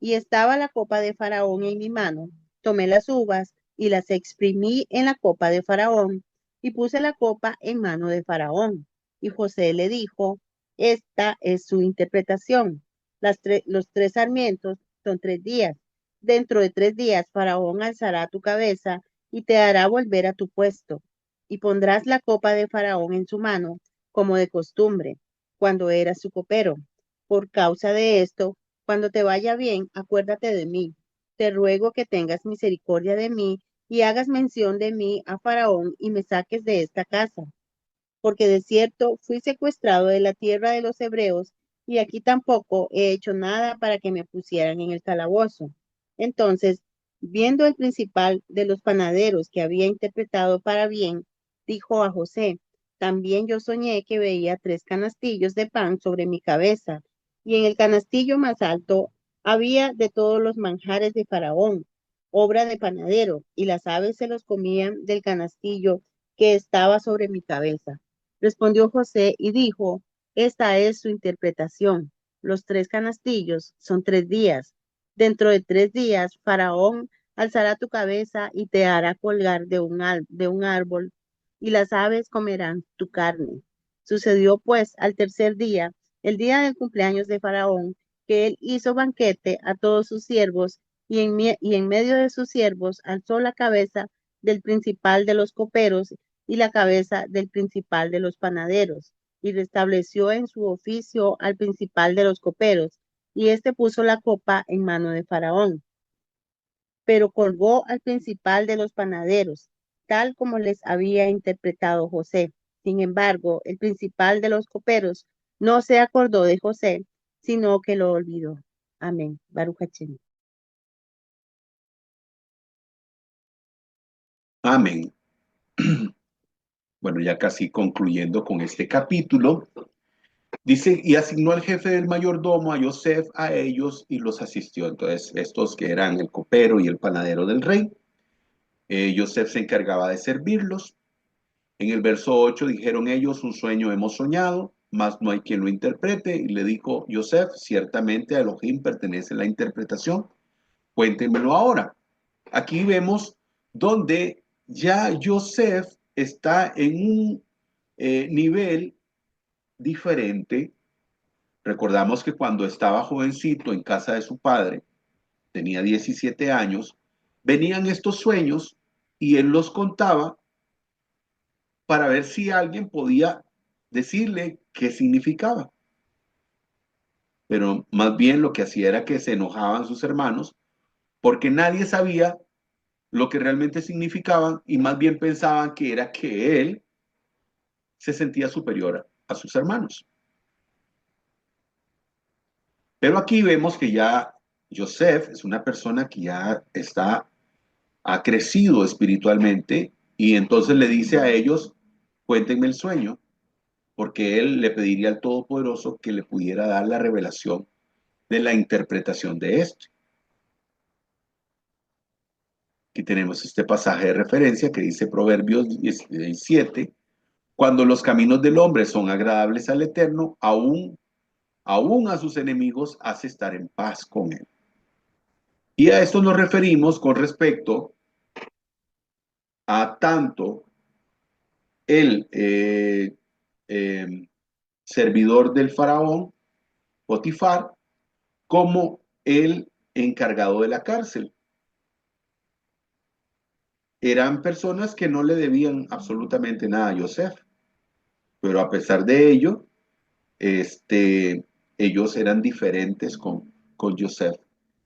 Y estaba la copa de Faraón en mi mano. Tomé las uvas y las exprimí en la copa de Faraón y puse la copa en mano de Faraón. Y José le dijo, esta es su interpretación. Los 3 sarmientos son 3 días. Dentro de 3 días Faraón alzará tu cabeza y te hará volver a tu puesto. Y pondrás la copa de Faraón en su mano, como de costumbre, cuando eras su copero. Por causa de esto, cuando te vaya bien, acuérdate de mí. Te ruego que tengas misericordia de mí y hagas mención de mí a Faraón y me saques de esta casa. Porque de cierto fui secuestrado de la tierra de los hebreos y aquí tampoco he hecho nada para que me pusieran en el calabozo. Entonces, viendo el principal de los panaderos que había interpretado para bien, dijo a José, también yo soñé que veía 3 canastillos de pan sobre mi cabeza, y en el canastillo más alto había de todos los manjares de Faraón, obra de panadero, y las aves se los comían del canastillo que estaba sobre mi cabeza. Respondió José y dijo, esta es su interpretación. Los 3 canastillos son 3 días. Dentro de 3 días, Faraón alzará tu cabeza y te hará colgar de un árbol, y las aves comerán tu carne. Sucedió pues al tercer día, el día del cumpleaños de Faraón, que él hizo banquete a todos sus siervos, y en medio de sus siervos alzó la cabeza del principal de los coperos y la cabeza del principal de los panaderos, y restableció en su oficio al principal de los coperos, y éste puso la copa en mano de Faraón. Pero colgó al principal de los panaderos, tal como les había interpretado José. Sin embargo, el principal de los coperos no se acordó de José, sino que lo olvidó. Amén. Baruch Hachem. Amén. Bueno, ya casi concluyendo con este capítulo, dice, y asignó al jefe del mayordomo a Yosef a ellos y los asistió. Entonces, estos que eran el copero y el panadero del rey, Yosef se encargaba de servirlos. En el verso 8 dijeron ellos, un sueño hemos soñado, mas no hay quien lo interprete. Y le dijo Yosef, ciertamente a Elohim pertenece la interpretación, cuéntenmelo ahora. Aquí vemos donde ya Yosef está en un nivel diferente. Recordamos que cuando estaba jovencito en casa de su padre, tenía 17 años, venían estos sueños y él los contaba para ver si alguien podía decirle qué significaba. Pero más bien lo que hacía era que se enojaban sus hermanos porque nadie sabía lo que realmente significaban y más bien pensaban que era que él se sentía superior a sus hermanos. Pero aquí vemos que ya Joseph es una persona que ya ha crecido espiritualmente y entonces le dice a ellos, cuéntenme el sueño, porque él le pediría al Todopoderoso que le pudiera dar la revelación de la interpretación de esto. Aquí tenemos este pasaje de referencia que dice Proverbios 17, cuando los caminos del hombre son agradables al Eterno, aún a sus enemigos hace estar en paz con él. Y a esto nos referimos con respecto a tanto el servidor del faraón, Potifar, como el encargado de la cárcel. Eran personas que no le debían absolutamente nada a Yosef, pero a pesar de ello, ellos eran diferentes con Yosef.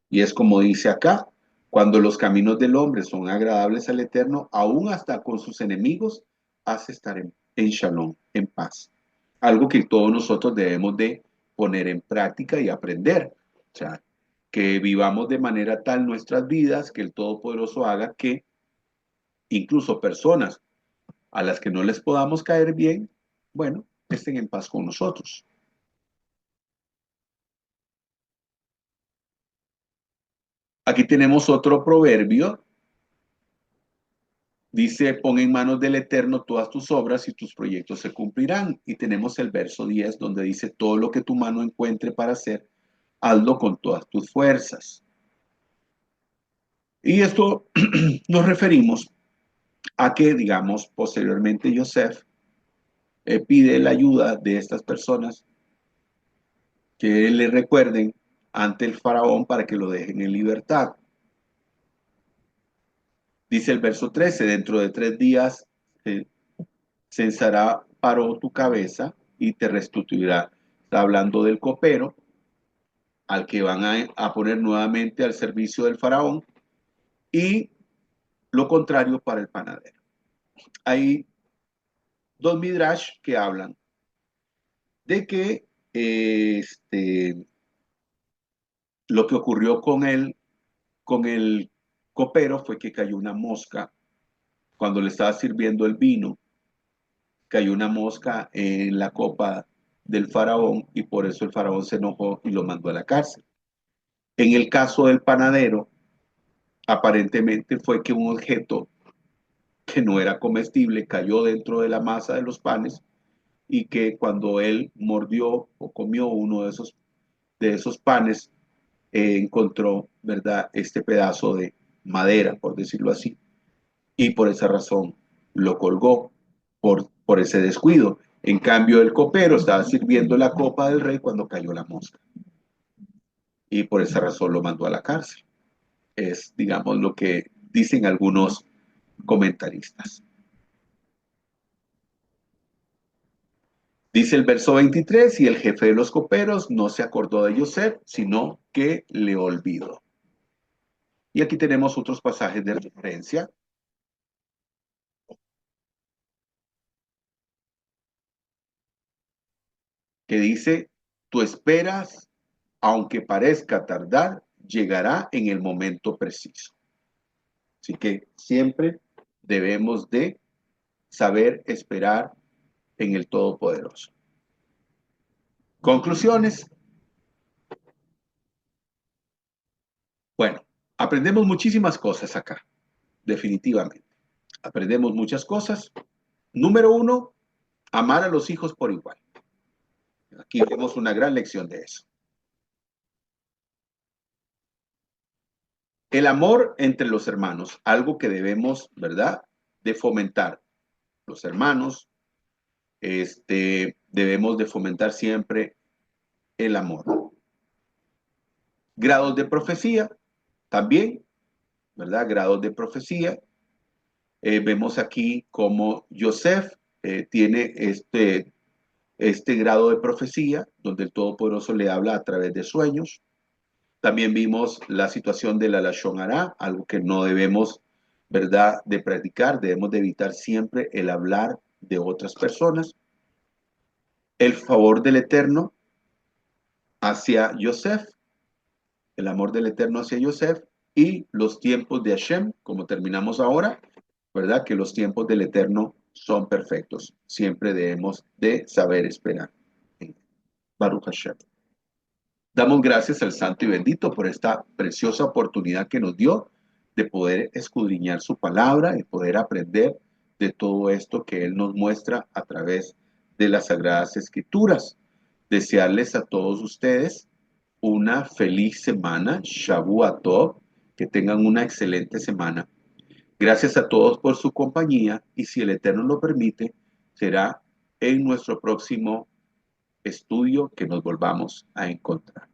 Y es como dice acá, cuando los caminos del hombre son agradables al Eterno, aún hasta con sus enemigos, hace estar en shalom, en paz. Algo que todos nosotros debemos de poner en práctica y aprender. O sea, que vivamos de manera tal nuestras vidas que el Todopoderoso haga que incluso personas a las que no les podamos caer bien, bueno, estén en paz con nosotros. Aquí tenemos otro proverbio. Dice, pon en manos del Eterno todas tus obras y tus proyectos se cumplirán. Y tenemos el verso 10 donde dice, todo lo que tu mano encuentre para hacer, hazlo con todas tus fuerzas. Y esto nos referimos a que, digamos, posteriormente Yosef pide la ayuda de estas personas que le recuerden ante el faraón para que lo dejen en libertad. Dice el verso 13, dentro de 3 días censará paró tu cabeza y te restituirá. Está hablando del copero, al que van a poner nuevamente al servicio del faraón, y lo contrario para el panadero. Hay dos midrash que hablan de que lo que ocurrió con el copero fue que cayó una mosca cuando le estaba sirviendo el vino, cayó una mosca en la copa del faraón y por eso el faraón se enojó y lo mandó a la cárcel. En el caso del panadero, aparentemente fue que un objeto que no era comestible cayó dentro de la masa de los panes y que cuando él mordió o comió uno de esos panes, encontró, ¿verdad?, este pedazo de madera, por decirlo así, y por esa razón lo colgó por ese descuido. En cambio, el copero estaba sirviendo la copa del rey cuando cayó la mosca y por esa razón lo mandó a la cárcel. Es, digamos, lo que dicen algunos comentaristas. Dice el verso 23, y el jefe de los coperos no se acordó de Yosef, sino que le olvidó. Y aquí tenemos otros pasajes de referencia. Que dice, tú esperas, aunque parezca tardar, llegará en el momento preciso. Así que siempre debemos de saber esperar en el Todopoderoso. Conclusiones. Bueno, aprendemos muchísimas cosas acá, definitivamente. Aprendemos muchas cosas. Número 1, amar a los hijos por igual. Aquí vemos una gran lección de eso. El amor entre los hermanos, algo que debemos, ¿verdad?, de fomentar. Los hermanos, debemos de fomentar siempre el amor. Grados de profecía, también, ¿verdad? Grados de profecía. Vemos aquí cómo Yosef tiene este grado de profecía, donde el Todopoderoso le habla a través de sueños. También vimos la situación de la Lashon Hará, algo que no debemos, ¿verdad?, de practicar. Debemos de evitar siempre el hablar de otras personas. El favor del Eterno hacia Yosef, el amor del Eterno hacia Yosef, y los tiempos de Hashem, como terminamos ahora, ¿verdad? Que los tiempos del Eterno son perfectos. Siempre debemos de saber esperar. Baruch Hashem. Damos gracias al Santo y Bendito por esta preciosa oportunidad que nos dio de poder escudriñar su palabra, de poder aprender de todo esto que Él nos muestra a través de las Sagradas Escrituras. Desearles a todos ustedes una feliz semana, Shavua Tov, que tengan una excelente semana. Gracias a todos por su compañía y si el Eterno lo permite, será en nuestro próximo estudio que nos volvamos a encontrar.